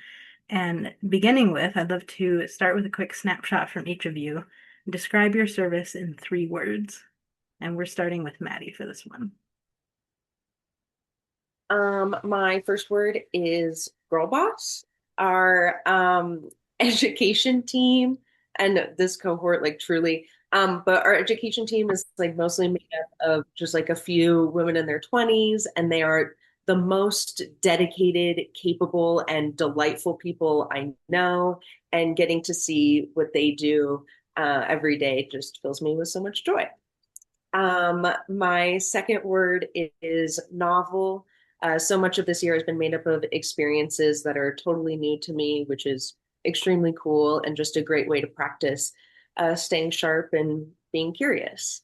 And beginning with, I'd love to start with a quick snapshot from each of you. Describe your service in 3 words. And we're starting with Maddie for this one. My first word is girl boss. Our education team and this cohort, truly, but our education team is mostly made up of just a few women in their 20s, and they are the most dedicated, capable, and delightful people I know. And getting to see what they do every day just fills me with so much joy. My second word is novel. So much of this year has been made up of experiences that are totally new to me, which is extremely cool and just a great way to practice staying sharp and being curious.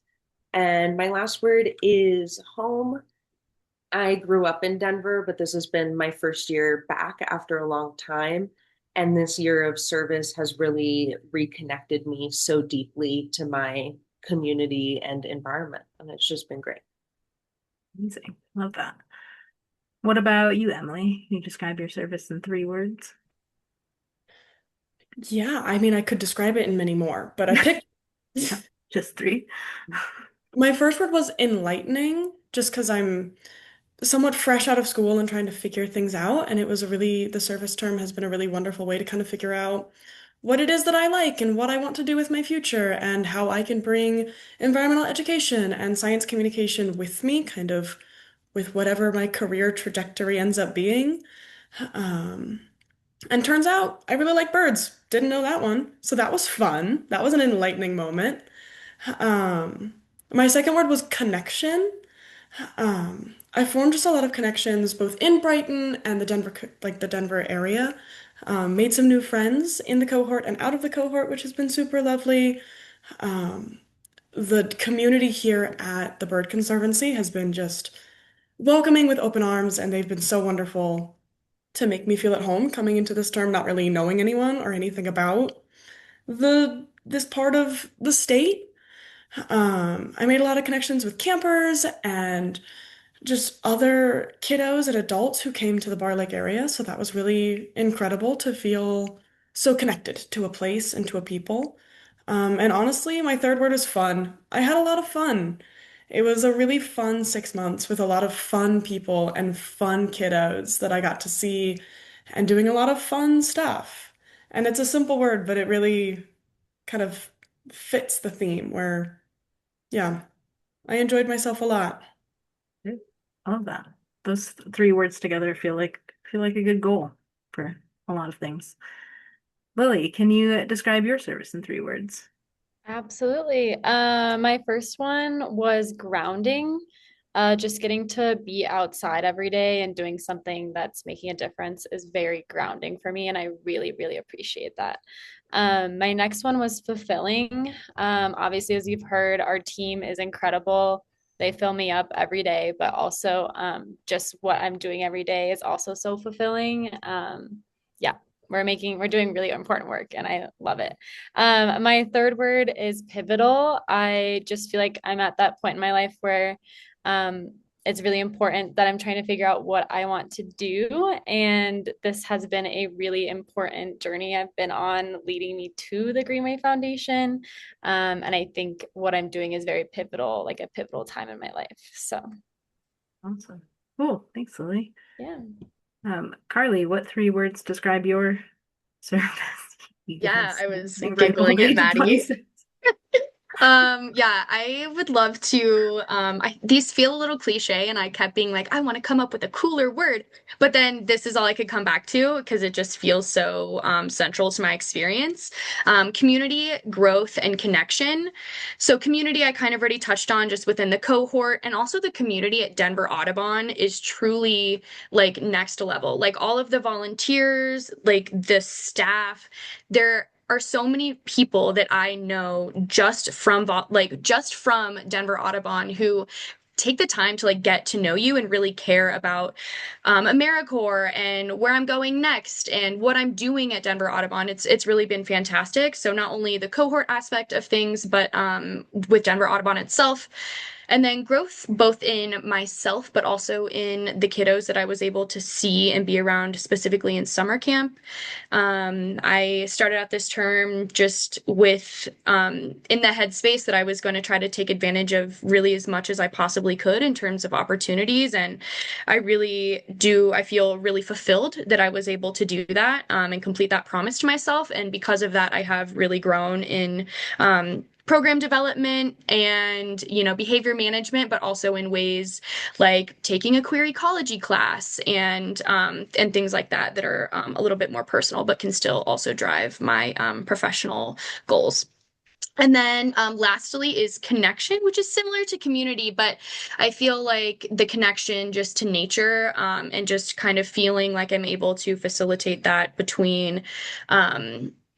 And my last word is home. I grew up in Denver, but this has been my first year back after a long time. And this year of service has really reconnected me so deeply to my community and environment. And it's just been great. Amazing. Love that. What about you, Emily? Can you describe your service in 3 words? Yeah, I mean, I could describe it in many more, but I picked Yeah, just three. my first word was enlightening, just because I'm somewhat fresh out of school and trying to figure things out. And it was the service term has been a really wonderful way to kind of figure out what it is that I like and what I want to do with my future and how I can bring environmental education and science communication with me, kind of with whatever my career trajectory ends up being. Um, and turns out I really like birds. Didn't know that one. So that was fun. That was an enlightening moment. Um, my second word was connection. I formed just a lot of connections both in Brighton and the Denver area. Made some new friends in the cohort and out of the cohort, which has been super lovely. Um, the community here at the Bird Conservancy has been just welcoming with open arms, and they've been so wonderful to make me feel at home coming into this term, not really knowing anyone or anything about this part of the state. I made a lot of connections with campers and just other kiddos and adults who came to the Bar Lake area. So that was really incredible to feel so connected to a place and to a people. And honestly, my third word is fun. I had a lot of fun. It was a really fun 6 months with a lot of fun people and fun kiddos that I got to see and doing a lot of fun stuff. And it's a simple word, but it really kind of fits the theme where, yeah, I enjoyed myself a lot. Good. I love that. Those 3 words together feel like a good goal for a lot of things. Lily, can you describe your service in 3 words? Absolutely. My first one was grounding. Just getting to be outside every day and doing something that's making a difference is very grounding for me, and I really, really appreciate that. My next one was fulfilling. Obviously, as you've heard, our team is incredible. They fill me up every day, but also just what I'm doing every day is also so fulfilling. Yeah, we're doing really important work, and I love it. My third word is pivotal. I just feel like I'm at that point in my life where um, it's really important that I'm trying to figure out what I want to do. And this has been a really important journey I've been on leading me to the Greenway Foundation. And I think what I'm doing is very pivotal, like a pivotal time in my life. So, Awesome. Cool. Thanks, Lily. yeah. Carly, what 3 words describe your service? You Yeah, guys I was thinking giggling at only Maddie. twice. Yeah, I would love to. These feel a little cliche, and I kept being like, I want to come up with a cooler word, but then this is all I could come back to because it just feels so central to my experience. Community, growth, and connection. So, community, I kind of already touched on just within the cohort, and also the community at Denver Audubon is truly like next level. Like all of the volunteers, like the staff, they're are so many people that I know just from Denver Audubon who take the time to like get to know you and really care about AmeriCorps and where I'm going next and what I'm doing at Denver Audubon. It's really been fantastic. So not only the cohort aspect of things, but with Denver Audubon itself. And then growth both in myself, but also in the kiddos that I was able to see and be around specifically in summer camp. I started out this term just with in the headspace that I was going to try to take advantage of really as much as I possibly could in terms of opportunities. And I feel really fulfilled that I was able to do that and complete that promise to myself. And because of that, I have really grown in program development and behavior management, but also in ways like taking a queer ecology class and things like that that are a little bit more personal but can still also drive my professional goals. And then lastly is connection, which is similar to community, but I feel like the connection just to nature and just kind of feeling like I'm able to facilitate that between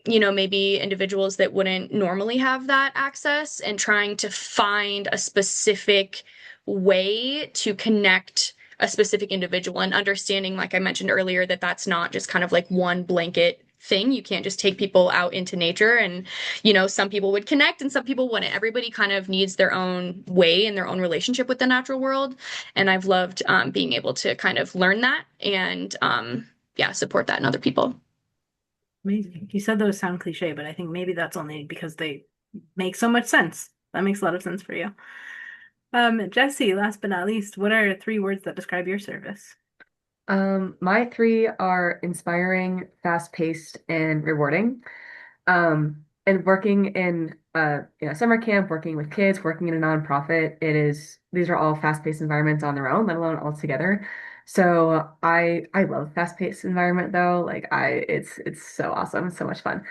maybe individuals that wouldn't normally have that access and trying to find a specific way to connect a specific individual, and understanding, like I mentioned earlier, that that's not just kind of like one blanket thing. You can't just take people out into nature and, some people would connect and some people wouldn't. Everybody kind of needs their own way and their own relationship with the natural world. And I've loved being able to kind of learn that and, yeah, support that in other people. Amazing. You said those sound cliche, but I think maybe that's only because they make so much sense. That makes a lot of sense for you. Jessie, last but not least, what are three words that describe your service? My three are inspiring, fast-paced, and rewarding. And working in summer camp, working with kids, working in a nonprofit, these are all fast-paced environments on their own, let alone all together. So I love fast-paced environment though. Like it's so awesome, so much fun.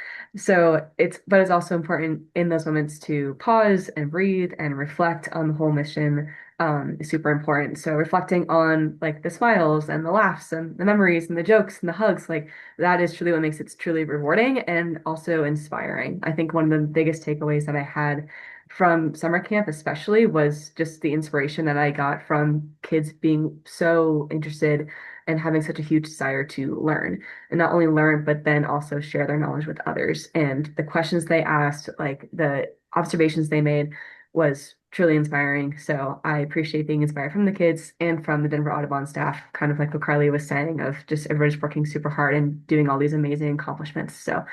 But it's also important in those moments to pause and breathe and reflect on the whole mission. Is super important. So reflecting on like the smiles and the laughs and the memories and the jokes and the hugs, like that is truly what makes it truly rewarding and also inspiring. I think one of the biggest takeaways that I had from summer camp, especially, was just the inspiration that I got from kids being so interested and having such a huge desire to learn and not only learn, but then also share their knowledge with others. And the questions they asked, like the observations they made, was truly inspiring. So I appreciate being inspired from the kids and from the Denver Audubon staff, kind of like what Karli was saying, of just everybody's working super hard and doing all these amazing accomplishments. So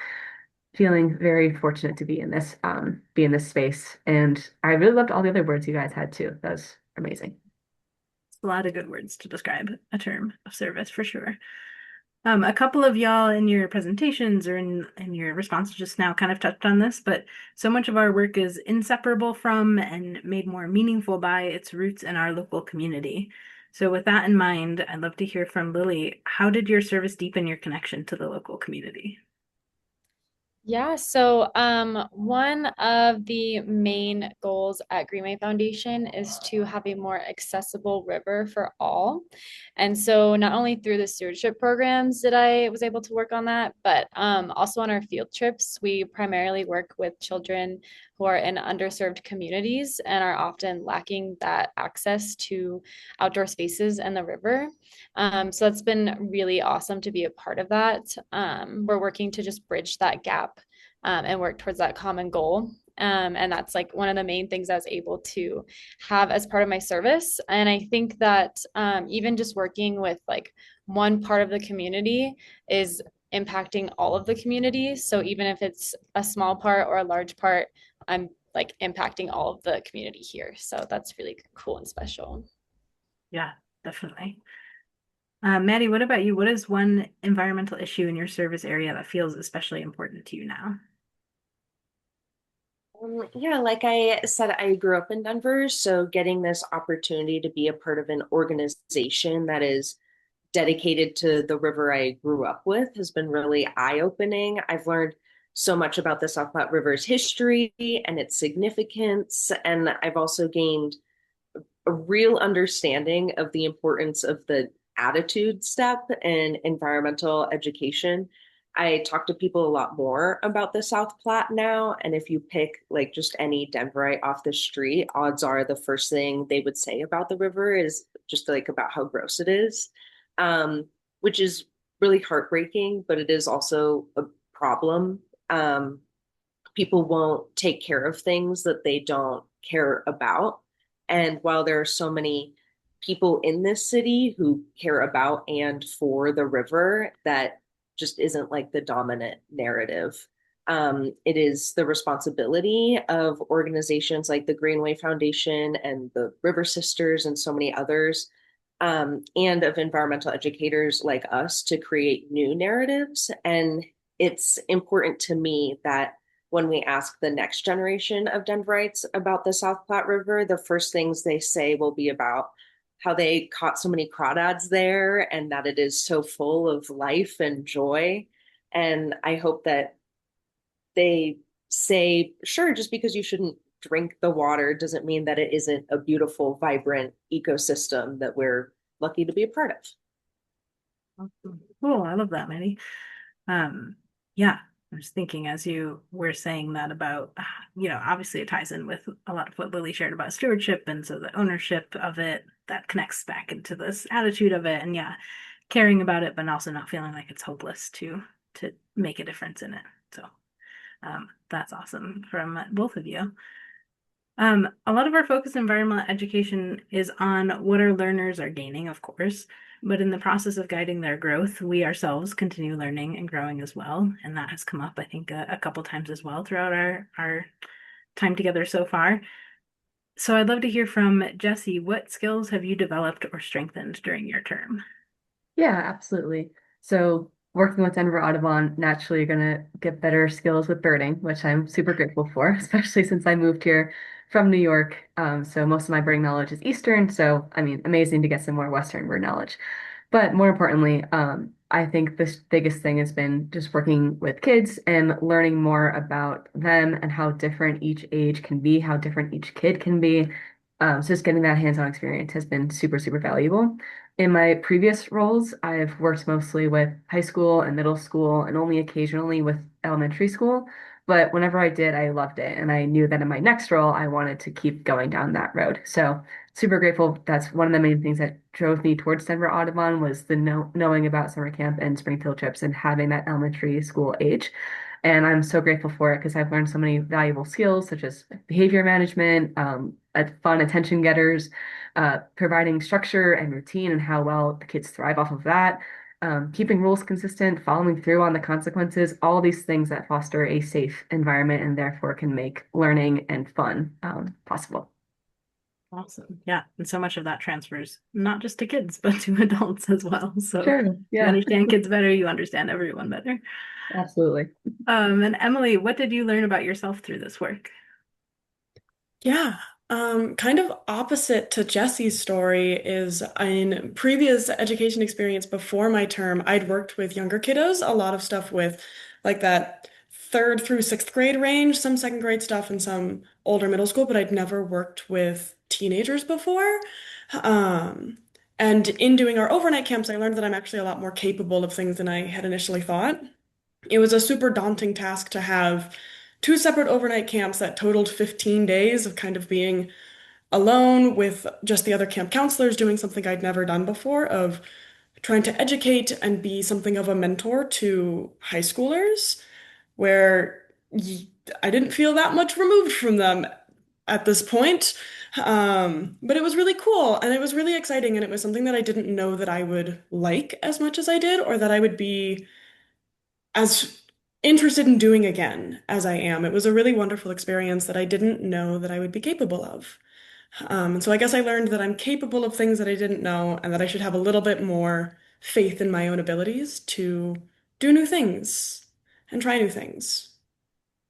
feeling very fortunate to be in this space. And I really loved all the other words you guys had too. That was amazing. A lot of good words to describe a term of service for sure. A couple of y'all in your presentations or in your responses just now kind of touched on this, but so much of our work is inseparable from and made more meaningful by its roots in our local community. So with that in mind, I'd love to hear from Lily. How did your service deepen your connection to the local community? Yeah, so one of the main goals at Greenway Foundation is to have a more accessible river for all. And so not only through the stewardship programs that I was able to work on that, but also on our field trips, we primarily work with children who are in underserved communities and are often lacking that access to outdoor spaces and the river. So it's been really awesome to be a part of that. We're working to just bridge that gap and work towards that common goal. And that's like one of the main things I was able to have as part of my service. And I think that even just working with like one part of the community is impacting all of the community. So even if it's a small part or a large part, I'm like impacting all of the community here. So that's really cool and special. Yeah, definitely. Maddie, what about you? What is one environmental issue in your service area that feels especially important to you now? Yeah, like I said, I grew up in Denver, so getting this opportunity to be a part of an organization that is dedicated to the river I grew up with has been really eye-opening. I've learned so much about the South Platte River's history and its significance, and I've also gained a real understanding of the importance of the attitude step in environmental education. I talk to people a lot more about the South Platte now. And if you pick like just any Denverite off the street, odds are the first thing they would say about the river is just like about how gross it is, which is really heartbreaking, but it is also a problem. People won't take care of things that they don't care about. And while there are so many people in this city who care about and for the river, that just isn't like the dominant narrative. It is the responsibility of organizations like the Greenway Foundation and the River Sisters and so many others, and of environmental educators like us to create new narratives. And it's important to me that when we ask the next generation of Denverites about the South Platte River, the first things they say will be about how they caught so many crawdads there and that it is so full of life and joy. And I hope that they say, sure, just because you shouldn't drink the water doesn't mean that it isn't a beautiful, vibrant ecosystem that we're lucky to be a part of. Cool. I love that, Maddie. Yeah, I was thinking as you were saying that about, obviously it ties in with a lot of what Lily shared about stewardship. And so the ownership of it, that connects back into this attitude of it. And yeah, caring about it, but also not feeling like it's hopeless to make a difference in it. So that's awesome from both of you. A lot of our focus in environmental education is on what our learners are gaining, of course, but in the process of guiding their growth, we ourselves continue learning and growing as well. And that has come up, I think, a couple times as well throughout our time together so far. So I'd love to hear from Jessie. What skills have you developed or strengthened during your term? Yeah, absolutely. So working with Denver Audubon, naturally you're gonna get better skills with birding, which I'm super grateful for, especially since I moved here from New York. So most of my birding knowledge is Eastern. So I mean, amazing to get some more Western bird knowledge. But more importantly, I think this biggest thing has been just working with kids and learning more about them and how different each age can be, how different each kid can be. So just getting that hands-on experience has been super, super valuable. In my previous roles, I've worked mostly with high school and middle school and only occasionally with elementary school. But whenever I did, I loved it. And I knew that in my next role, I wanted to keep going down that road. So super grateful. That's one of the main things that drove me towards Denver Audubon was the knowing about summer camp and spring field trips and having that elementary school age. And I'm so grateful for it because I've learned so many valuable skills such as behavior management, fun attention getters, providing structure and routine and how well the kids thrive off of that, keeping rules consistent, following through on the consequences, all these things that foster a safe environment and therefore can make learning and fun possible. Awesome. Yeah. And so much of that transfers not just to kids, but to adults as well. So Sure. you Yeah, understand kids better, you understand everyone better. absolutely. And Emily, what did you learn about yourself through this work? Yeah, kind of opposite to Jessie's story is in previous education experience before my term, I'd worked with younger kiddos, a lot of stuff with like that third through sixth grade range, some second grade stuff and some older middle school, but I'd never worked with teenagers before. Um, and in doing our overnight camps, I learned that I'm actually a lot more capable of things than I had initially thought. It was a super daunting task to have two separate overnight camps that totaled 15 days of kind of being alone with just the other camp counselors doing something I'd never done before, of trying to educate and be something of a mentor to high schoolers, where I didn't feel that much removed from them at this point. But it was really cool and it was really exciting, and it was something that I didn't know that I would like as much as I did, or that I would be as interested in doing again as I am. It was a really wonderful experience that I didn't know that I would be capable of. And so I guess I learned that I'm capable of things that I didn't know, and that I should have a little bit more faith in my own abilities to do new things and try new things.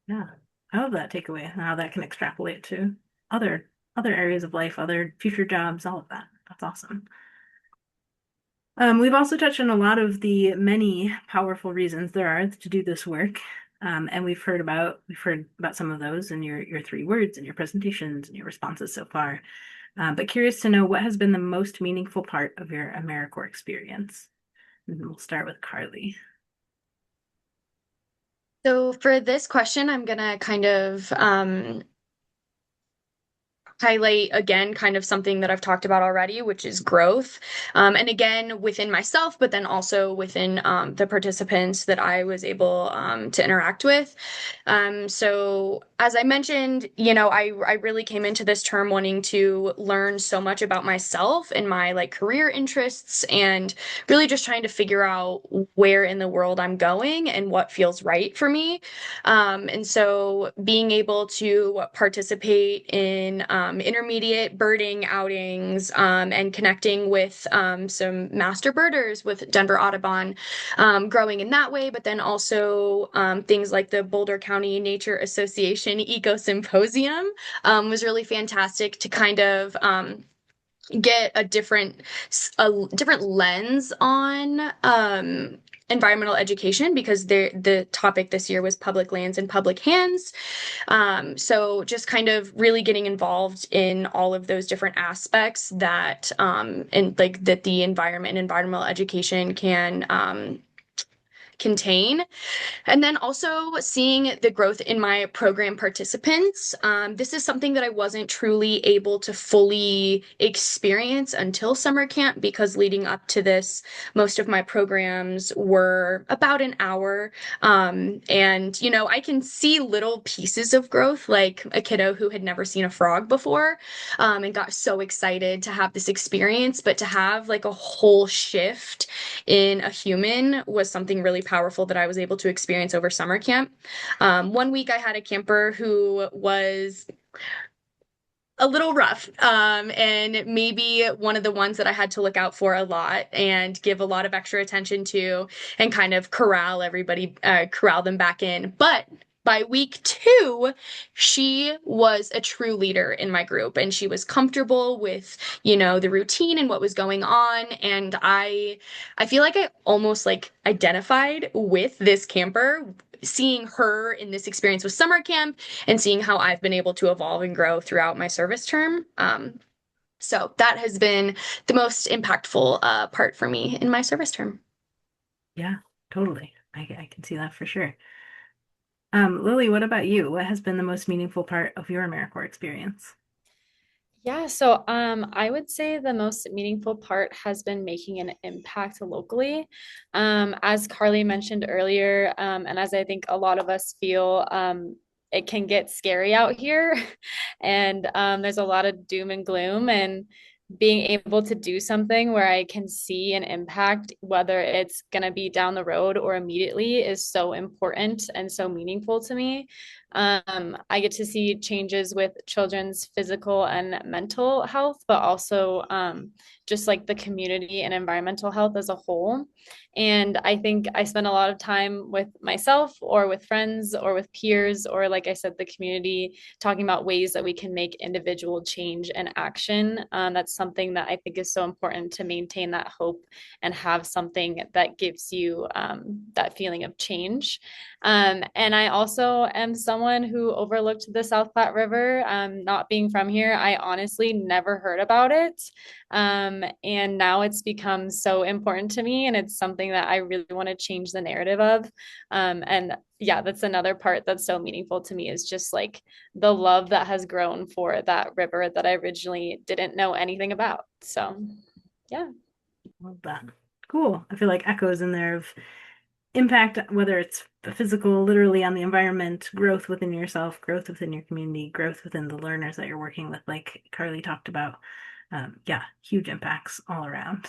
Yeah. I love that takeaway and how that can extrapolate to other other areas of life, other future jobs, all of that. That's awesome. We've also touched on a lot of the many powerful reasons there are to do this work. And we've heard about some of those in your three words and your presentations and your responses so far. But curious to know what has been the most meaningful part of your AmeriCorps experience. And we'll start with Karli. So for this question, I'm gonna kind of highlight again kind of something that I've talked about already, which is growth. And again, within myself, but then also within the participants that I was able to interact with. So as I mentioned, I really came into this term wanting to learn so much about myself and my like career interests, and really just trying to figure out where in the world I'm going and what feels right for me. And so being able to participate in intermediate birding outings, and connecting with some master birders with Denver Audubon, growing in that way, but then also things like the Boulder County Nature Association Eco Symposium was really fantastic to kind of get a different lens on environmental education, because the topic this year was public lands and public hands. So just kind of really getting involved in all of those different aspects that and like that the environment and environmental education contain. And then also seeing the growth in my program participants. This is something that I wasn't truly able to fully experience until summer camp, because leading up to this, most of my programs were about an hour. And, you know, I can see little pieces of growth, like a kiddo who had never seen a frog before, and got so excited to have this experience. But to have like a whole shift in a human was something really powerful that I was able to experience over summer camp. One week I had a camper who was a little rough, and maybe one of the ones that I had to look out for a lot and give a lot of extra attention to, and kind of corral them back in. But by week 2, she was a true leader in my group, and she was comfortable with, you know, the routine and what was going on. And I feel like I almost like identified with this camper, seeing her in this experience with summer camp and seeing how I've been able to evolve and grow throughout my service term. So that has been the most impactful part for me in my service term. Yeah, totally. I can see that for sure. Lily, what about you? What has been the most meaningful part of your AmeriCorps experience? Yeah, so I would say the most meaningful part has been making an impact locally. As Karli mentioned earlier, and as I think a lot of us feel, it can get scary out here, and there's a lot of doom and gloom, and being able to do something where I can see an impact, whether it's going to be down the road or immediately, is so important and so meaningful to me. I get to see changes with children's physical and mental health, but also just like the community and environmental health as a whole. And I think I spend a lot of time with myself or with friends or with peers, or like I said, the community, talking about ways that we can make individual change and action. That's something that I think is so important to maintain that hope and have something that gives you that feeling of change. And I also am someone who overlooked the South Platte River. Not being from here, I honestly never heard about it. And now it's become so important to me, and it's something that I really want to change the narrative of. And yeah, that's another part that's so meaningful to me, is just like the love that has grown for that river that I originally didn't know anything about. So yeah. Love that. Cool. I feel like echoes in there of impact, whether it's physical, literally on the environment, growth within yourself, growth within your community, growth within the learners that you're working with, like Karli talked about. Yeah, huge impacts all around.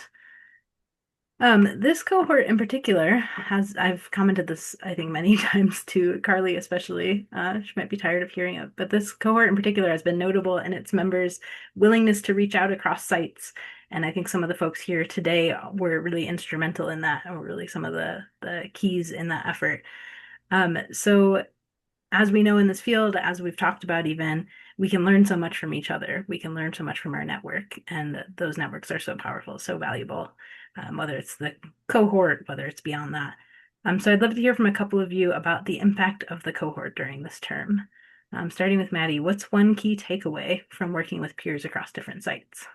This cohort in particular I've commented this, I think, many times to Karli, especially. She might be tired of hearing it, but this cohort in particular has been notable in its members' willingness to reach out across sites. And I think some of the folks here today were really instrumental in that, or really some of the keys in that effort. So as we know in this field, as we've talked about even, we can learn so much from each other. We can learn so much from our network, and those networks are so powerful, so valuable, whether it's the cohort, whether it's beyond that. So I'd love to hear from a couple of you about the impact of the cohort during this term. Starting with Maddie, what's one key takeaway from working with peers across different sites?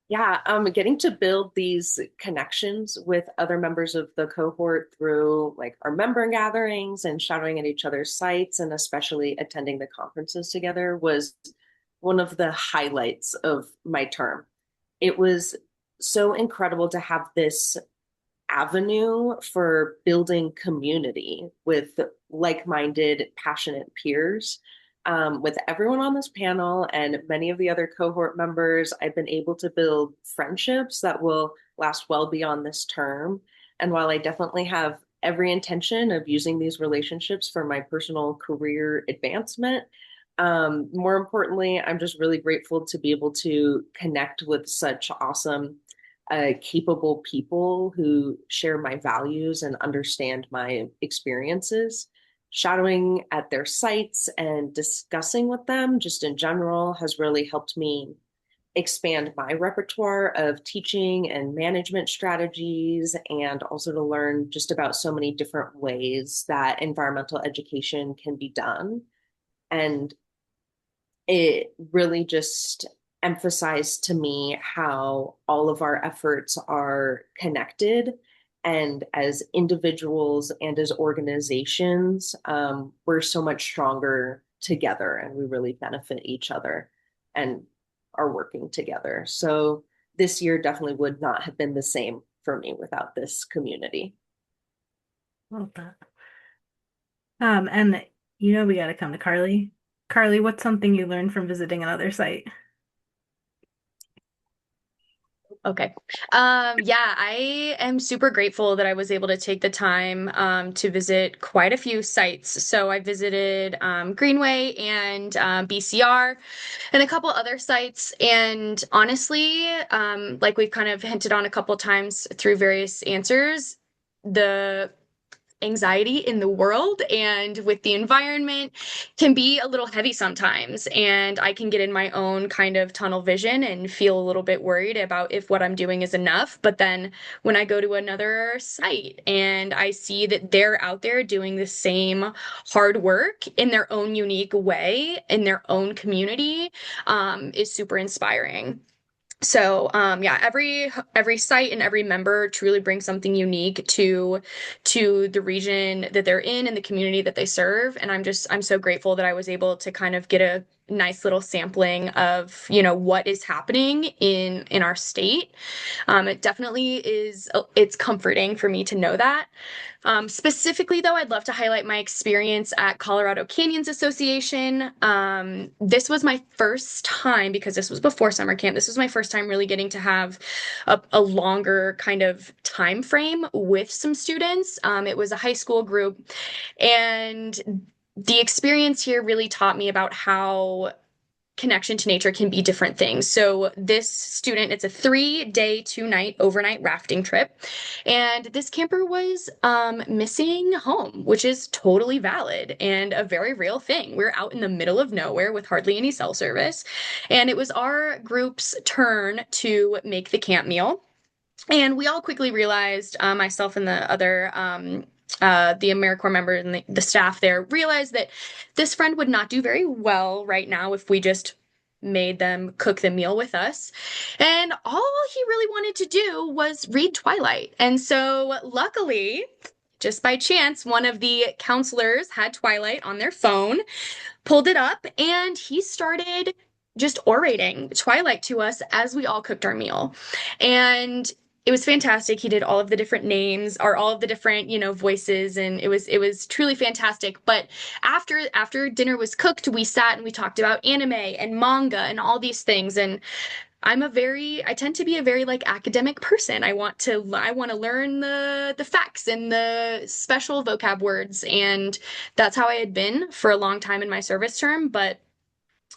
Yeah, getting to build these connections with other members of the cohort through like our member gatherings and shadowing at each other's sites, and especially attending the conferences together, was one of the highlights of my term. It was so incredible to have this avenue for building community with like-minded, passionate peers. With everyone on this panel and many of the other cohort members, I've been able to build friendships that will last well beyond this term. And while I definitely have every intention of using these relationships for my personal career advancement, more importantly, I'm just really grateful to be able to connect with such awesome, capable people who share my values and understand my experiences. Shadowing at their sites and discussing with them just in general has really helped me expand my repertoire of teaching and management strategies, and also to learn just about so many different ways that environmental education can be done. And it really just emphasized to me how all of our efforts are connected, And as individuals and as organizations, we're so much stronger together and we really benefit each other and are working together. So this year definitely would not have been the same for me without this community. Love that. And we got to come to Karli. Karli, what's something you learned from visiting another site? Okay. Yeah, I am super grateful that I was able to take the time to visit quite a few sites. So I visited Greenway and BCR and a couple other sites. And honestly, like we've kind of hinted on a couple times through various answers, the anxiety in the world and with the environment can be a little heavy sometimes. And I can get in my own kind of tunnel vision and feel a little bit worried about if what I'm doing is enough. But then when I go to another site and I see that they're out there doing the same hard work in their own unique way, in their own community, is super inspiring. So yeah, every site and every member truly brings something unique to the region that they're in and the community that they serve. And I'm so grateful that I was able to kind of get a nice little sampling of, what is happening in our state. It definitely is, it's comforting for me to know that. Specifically, though, I'd love to highlight my experience at Colorado Canyons Association. This was my first time, because this was before summer camp, this was my first time really getting to have a longer kind of time frame with some students. It was a high school group, and the experience here really taught me about how connection to nature can be different things. So this student, it's a 3-day, 2-night overnight rafting trip. And this camper was missing home, which is totally valid and a very real thing. We're out in the middle of nowhere with hardly any cell service. And it was our group's turn to make the camp meal. And we all quickly realized, myself and the other the AmeriCorps members and the staff there realized that this friend would not do very well right now if we just made them cook the meal with us. And all he really wanted to do was read Twilight. And so luckily, just by chance, one of the counselors had Twilight on their phone, pulled it up, and he started just orating Twilight to us as we all cooked our meal. And it was fantastic. He did all of the different names or all of the different, voices, and it was truly fantastic. But after dinner was cooked, we sat and we talked about anime and manga and all these things. And I tend to be a very like academic person. I want to learn the facts and the special vocab words, and that's how I had been for a long time in my service term. But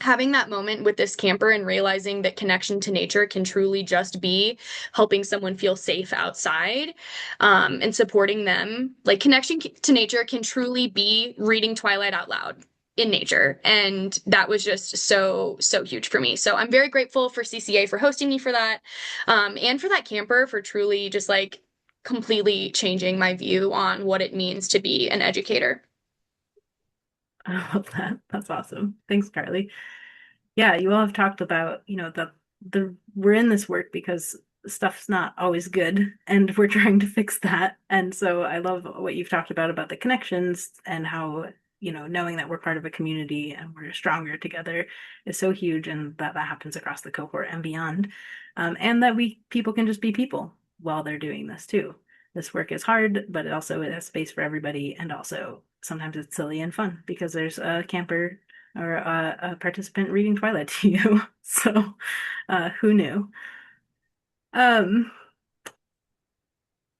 having that moment with this camper and realizing that connection to nature can truly just be helping someone feel safe outside, and supporting them. Like connection to nature can truly be reading Twilight out loud in nature. And that was just so, so huge for me. So I'm very grateful for CCA for hosting me for that, and for that camper for truly just like completely changing my view on what it means to be an educator. I love that. That's awesome. Thanks, Karli. Yeah, you all have talked about, the we're in this work because stuff's not always good and we're trying to fix that. And so I love what you've talked about the connections and how, knowing that we're part of a community and we're stronger together is so huge, and that happens across the cohort and beyond. And that people can just be people while they're doing this too. This work is hard, but it has space for everybody. And also sometimes it's silly and fun because there's a camper or a participant reading Twilight to you. So who knew? Um,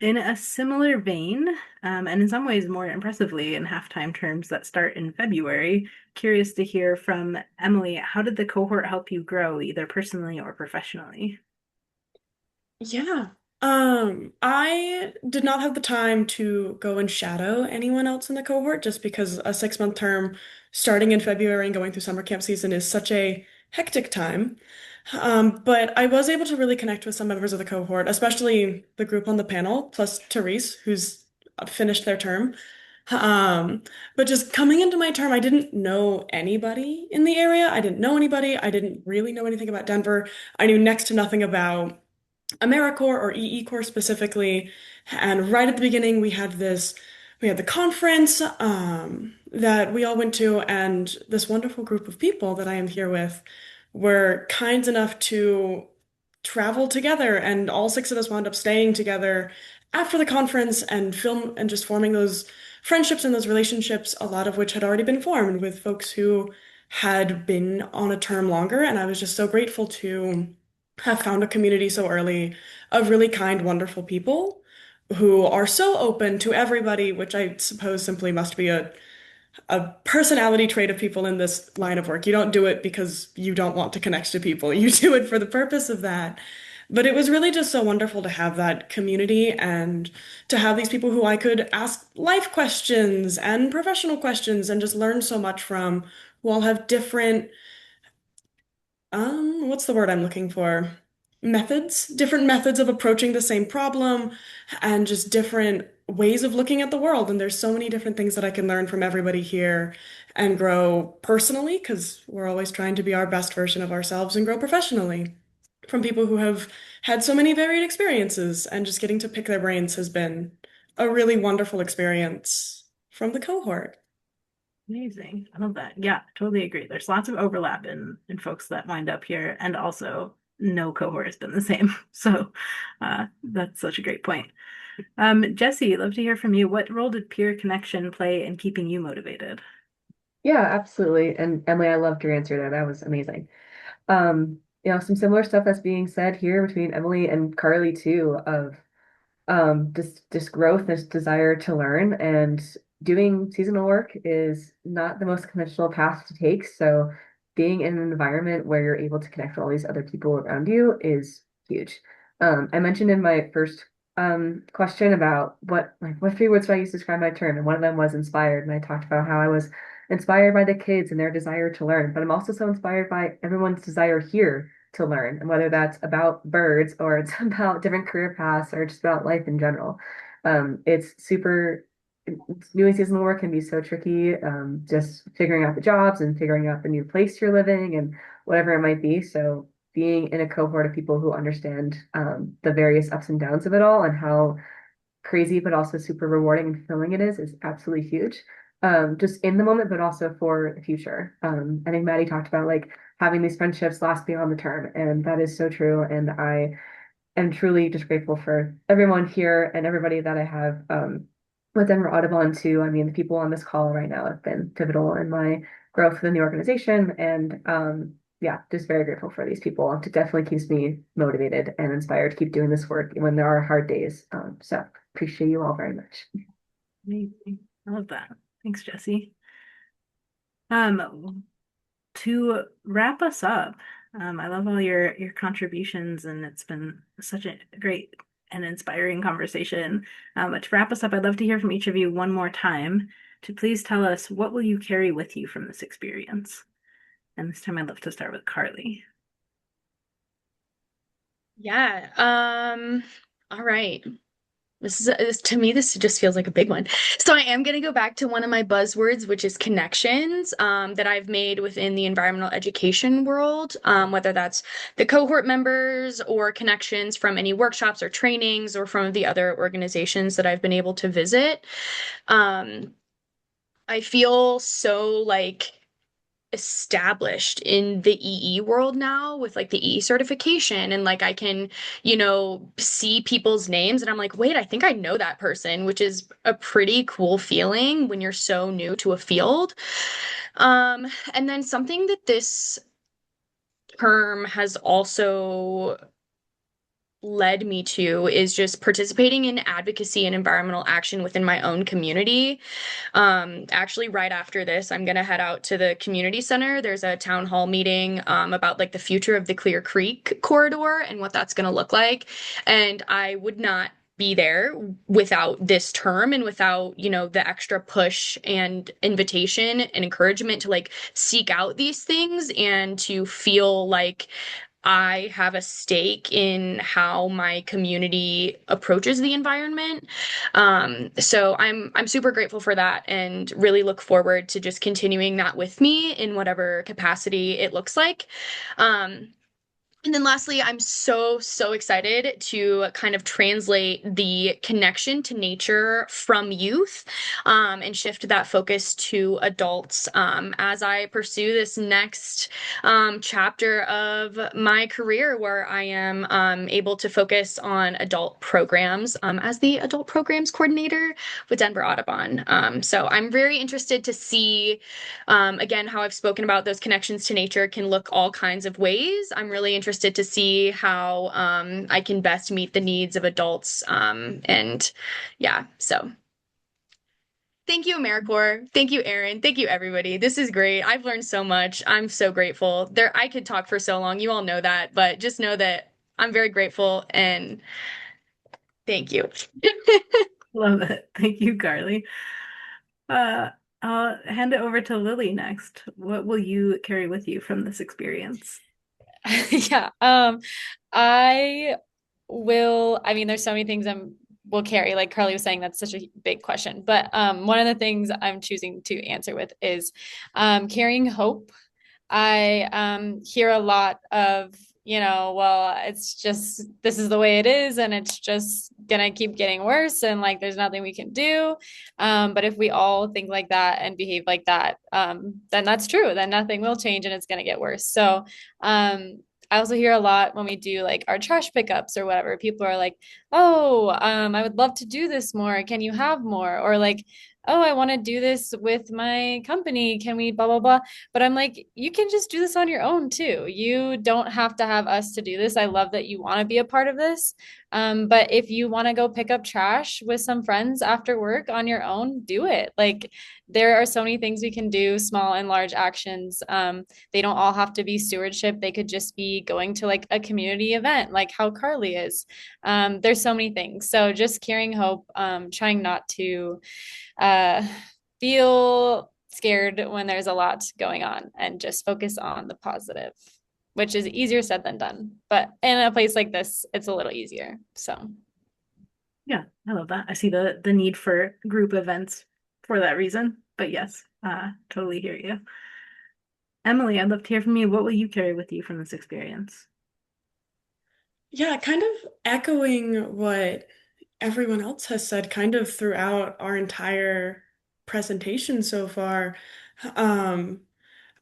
in a similar vein, and in some ways more impressively in halftime terms that start in February, curious to hear from Emily, how did the cohort help you grow, either personally or professionally? Yeah. I did not have the time to go and shadow anyone else in the cohort just because a 6-month term starting in February and going through summer camp season is such a hectic time. But I was able to really connect with some members of the cohort, especially the group on the panel, plus Therese, who's finished their term. But just coming into my term, I didn't know anybody in the area. I didn't know anybody. I didn't really know anything about Denver. I knew next to nothing about AmeriCorps or eeCorps specifically. And right at the beginning, we had the conference that we all went to, and this wonderful group of people that I am here with were kind enough to travel together, and all six of us wound up staying together after the conference and film and just forming those friendships and those relationships, a lot of which had already been formed with folks who had been on a term longer. And I was just so grateful to have found a community so early of really kind, wonderful people who are so open to everybody, which I suppose simply must be a personality trait of people in this line of work. You don't do it because you don't want to connect to people. You do it for the purpose of that. But it was really just so wonderful to have that community and to have these people who I could ask life questions and professional questions and just learn so much from, who all have different, what's the word I'm looking for? Different methods of approaching the same problem and just different ways of looking at the world. And there's so many different things that I can learn from everybody here and grow personally, because we're always trying to be our best version of ourselves, and grow professionally from people who have had so many varied experiences. And just getting to pick their brains has been a really wonderful experience from the cohort. Amazing. I love that. Yeah, totally agree. There's lots of overlap in folks that wind up here, and also no cohort has been the same. So that's such a great point. Jessie, love to hear from you. What role did peer connection play in keeping you motivated? Yeah, absolutely. And Emily, I loved your answer there. That was amazing. Some similar stuff that's being said here between Emily and Karli too, of this growth, this desire to learn, and doing seasonal work is not the most conventional path to take. So being in an environment where you're able to connect with all these other people around you is huge. I mentioned in my first question about what three words do I use to describe my term, and one of them was inspired, and I talked about how I was inspired by the kids and their desire to learn, but I'm also so inspired by everyone's desire here to learn, and whether that's about birds or it's about different career paths or just about life in general. It's super, doing seasonal work can be so tricky, just figuring out the jobs and figuring out the new place you're living and whatever it might be. So being in a cohort of people who understand the various ups and downs of it all and how crazy but also super rewarding and fulfilling it is absolutely huge. Just in the moment, but also for the future. I think Maddie talked about like having these friendships last beyond the term, and that is so true. And I am truly just grateful for everyone here and everybody that I have with Denver Audubon too. I mean, the people on this call right now have been pivotal in my growth within the organization, and yeah, just very grateful for these people. It definitely keeps me motivated and inspired to keep doing this work when there are hard days. So appreciate you all very much. Amazing. I love that. Thanks, Jessie. To wrap us up, I love all your contributions, and it's been such a great and inspiring conversation. But to wrap us up, I'd love to hear from each of you one more time to please tell us, what will you carry with you from this experience? And this time I'd love to start with Karli. Yeah. All right. To me, this just feels like a big one. So I am going to go back to one of my buzzwords, which is connections, that I've made within the environmental education world, whether that's the cohort members or connections from any workshops or trainings or from the other organizations that I've been able to visit. I feel so like established in the EE world now with like the EE certification, and like I can, see people's names and I'm like, wait, I think I know that person, which is a pretty cool feeling when you're so new to a field. And then something that this term has also led me to is just participating in advocacy and environmental action within my own community. Actually, right after this, I'm gonna head out to the community center. There's a town hall meeting about like the future of the Clear Creek corridor and what that's gonna look like. And I would not be there without this term and without, the extra push and invitation and encouragement to like seek out these things and to feel like I have a stake in how my community approaches the environment. So I'm super grateful for that and really look forward to just continuing that with me in whatever capacity it looks like. And then lastly, I'm so excited to kind of translate the connection to nature from youth, and shift that focus to adults, as I pursue this next chapter of my career where I am able to focus on adult programs, as the adult programs coordinator with Denver Audubon. So I'm very interested to see, again, how I've spoken about those connections to nature can look all kinds of ways. I'm really interested to see how I can best meet the needs of adults. And yeah, so thank you, AmeriCorps. Thank you, Erin. Thank you, everybody. This is great. I've learned so much. I'm so grateful. I could talk for so long. You all know that, but just know that I'm very grateful and thank you. Love it. Thank you, Karli. I'll hand it over to Lily next. What will you carry with you from this experience? Yeah. I I mean, there's so many things will carry, like Karli was saying, that's such a big question. But one of the things I'm choosing to answer with is carrying hope. I hear a lot of, well, it's just this is the way it is, and it's just gonna keep getting worse, and like there's nothing we can do. But if we all think like that and behave like that, then that's true. Then nothing will change, and it's gonna get worse. So, I also hear a lot when we do like our trash pickups or whatever. People are like, "Oh, I would love to do this more. Can you have more?" Or like, "Oh, I want to do this with my company. Can we blah blah blah?" But I'm like, you can just do this on your own too. You don't have to have us to do this. I love that you want to be a part of this. But if you want to go pick up trash with some friends after work on your own, do it. Like there are so many things we can do, small and large actions. They don't all have to be stewardship. They could just be going to like a community event, like how Karli is. There's so many things. So just carrying hope, trying not to uh, feel scared when there's a lot going on and just focus on the positive, which is easier said than done. But in a place like this, it's a little easier. So, Yeah, I love that. I see the need for group events for that reason. But yes, totally hear you. Emily, I'd love to hear from you. What will you carry with you from this experience? Yeah, kind of echoing what everyone else has said kind of throughout our entire presentation so far. Um,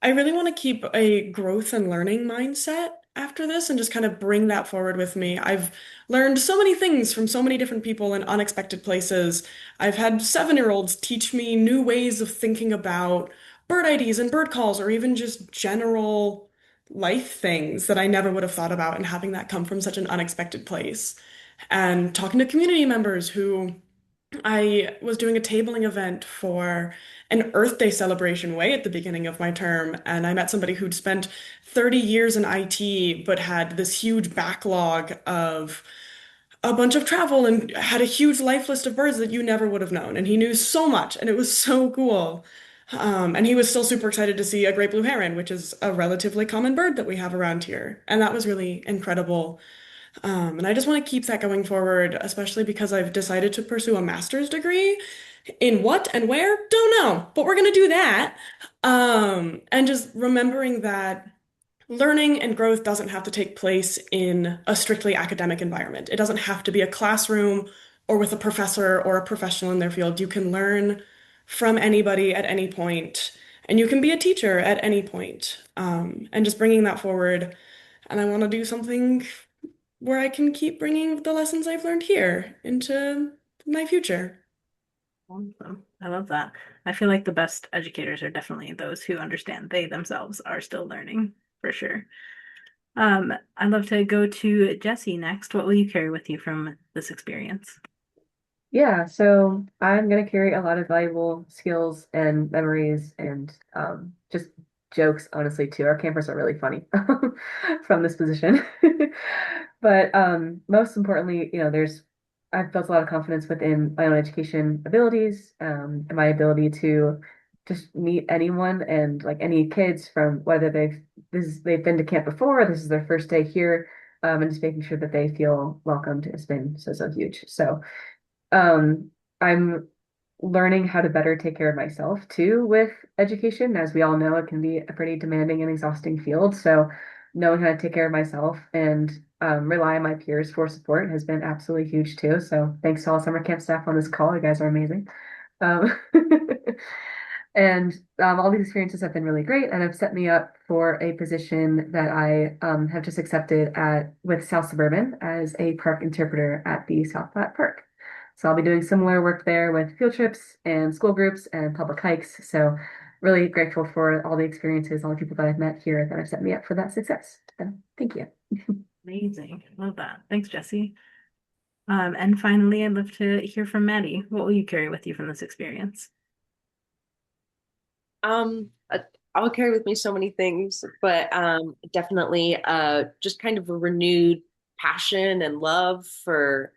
I really want to keep a growth and learning mindset after this and just kind of bring that forward with me. I've learned so many things from so many different people in unexpected places. I've had 7-year-olds teach me new ways of thinking about bird IDs and bird calls, or even just general life things that I never would have thought about, and having that come from such an unexpected place. And talking to community members who I was doing a tabling event for an Earth Day celebration way at the beginning of my term, and I met somebody who'd spent 30 years in IT but had this huge backlog of a bunch of travel and had a huge life list of birds that you never would have known. And he knew so much, and it was so cool. And he was still super excited to see a great blue heron, which is a relatively common bird that we have around here. And that was really incredible. And I just want to keep that going forward, especially because I've decided to pursue a master's degree. In what and where? Don't know, but we're going to do that. And just remembering that learning and growth doesn't have to take place in a strictly academic environment. It doesn't have to be a classroom or with a professor or a professional in their field. You can learn from anybody at any point, and you can be a teacher at any point. And just bringing that forward. And I want to do something where I can keep bringing the lessons I've learned here into my future. Awesome. I love that. I feel like the best educators are definitely those who understand they themselves are still learning, for sure. I'd love to go to Jessie next. What will you carry with you from this experience? Yeah, so I'm going to carry a lot of valuable skills and memories and just jokes, honestly, too. Our campers are really funny from this position. But most importantly, I've built a lot of confidence within my own education abilities, and my ability to just meet anyone and like any kids from whether they've been to camp before, or this is their first day here, and just making sure that they feel welcomed has been so huge. So I'm learning how to better take care of myself too with education. As we all know, it can be a pretty demanding and exhausting field. So knowing how to take care of myself and rely on my peers for support has been absolutely huge too. So thanks to all summer camp staff on this call. You guys are amazing. Um, and all these experiences have been really great and have set me up for a position that I have just accepted at with South Suburban as a park interpreter at the South Platte Park. So I'll be doing similar work there with field trips and school groups and public hikes. So really grateful for all the experiences, all the people that I've met here that have set me up for that success. So thank you. Amazing. Love that. Thanks, Jessie. And finally, I'd love to hear from Maddie. What will you carry with you from this experience? I'll carry with me so many things, but definitely just kind of a renewed passion and love for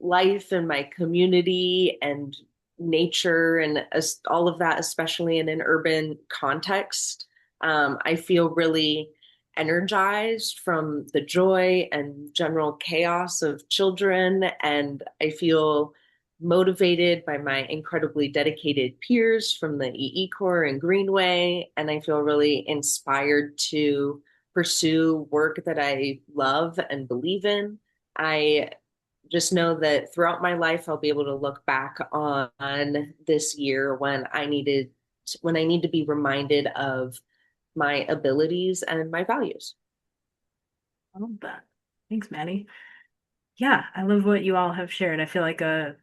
life and my community and nature and all of that, especially in an urban context. I feel really energized from the joy and general chaos of children, and I feel motivated by my incredibly dedicated peers from the eeCorps and Greenway, and I feel really inspired to pursue work that I love and believe in. I just know that throughout my life, I'll be able to look back on this year when I need to be reminded of my abilities and my values. I love that. Thanks, Maddie. Yeah, I love what you all have shared. I feel like a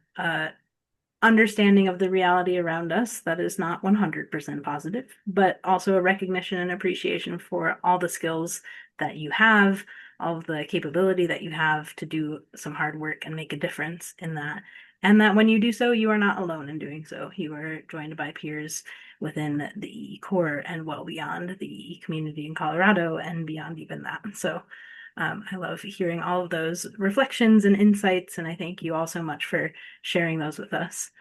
understanding of the reality around us that is not 100% positive, but also a recognition and appreciation for all the skills that you have, all of the capability that you have to do some hard work and make a difference in that. And that when you do so, you are not alone in doing so. You are joined by peers within the eeCorps and well beyond the EE community in Colorado and beyond even that. So I love hearing all of those reflections and insights, and I thank you all so much for sharing those with us.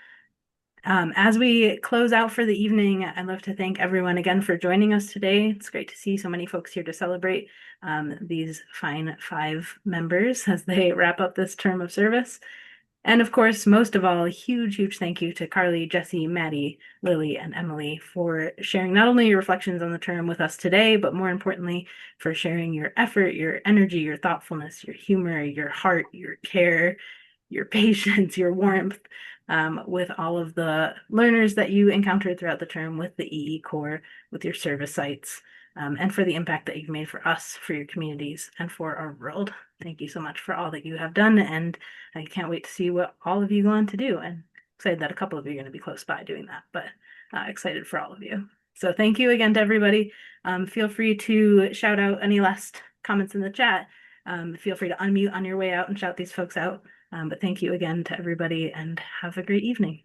As we close out for the evening, I'd love to thank everyone again for joining us today. It's great to see so many folks here to celebrate these fine 5 members as they wrap up this term of service. And of course, most of all, a huge, huge thank you to Karli, Jessie, Maddie, Lily, and Emily for sharing not only your reflections on the term with us today, but more importantly, for sharing your effort, your energy, your thoughtfulness, your humor, your heart, your care, your patience, your warmth with all of the learners that you encountered throughout the term with the eeCorps, with your service sites, and for the impact that you've made for us, for your communities, and for our world. Thank you so much for all that you have done, and I can't wait to see what all of you go on to do. And excited that a couple of you are going to be close by doing that, but excited for all of you. So thank you again to everybody. Feel free to shout out any last comments in the chat. Feel free to unmute on your way out and shout these folks out. But thank you again to everybody and have a great evening.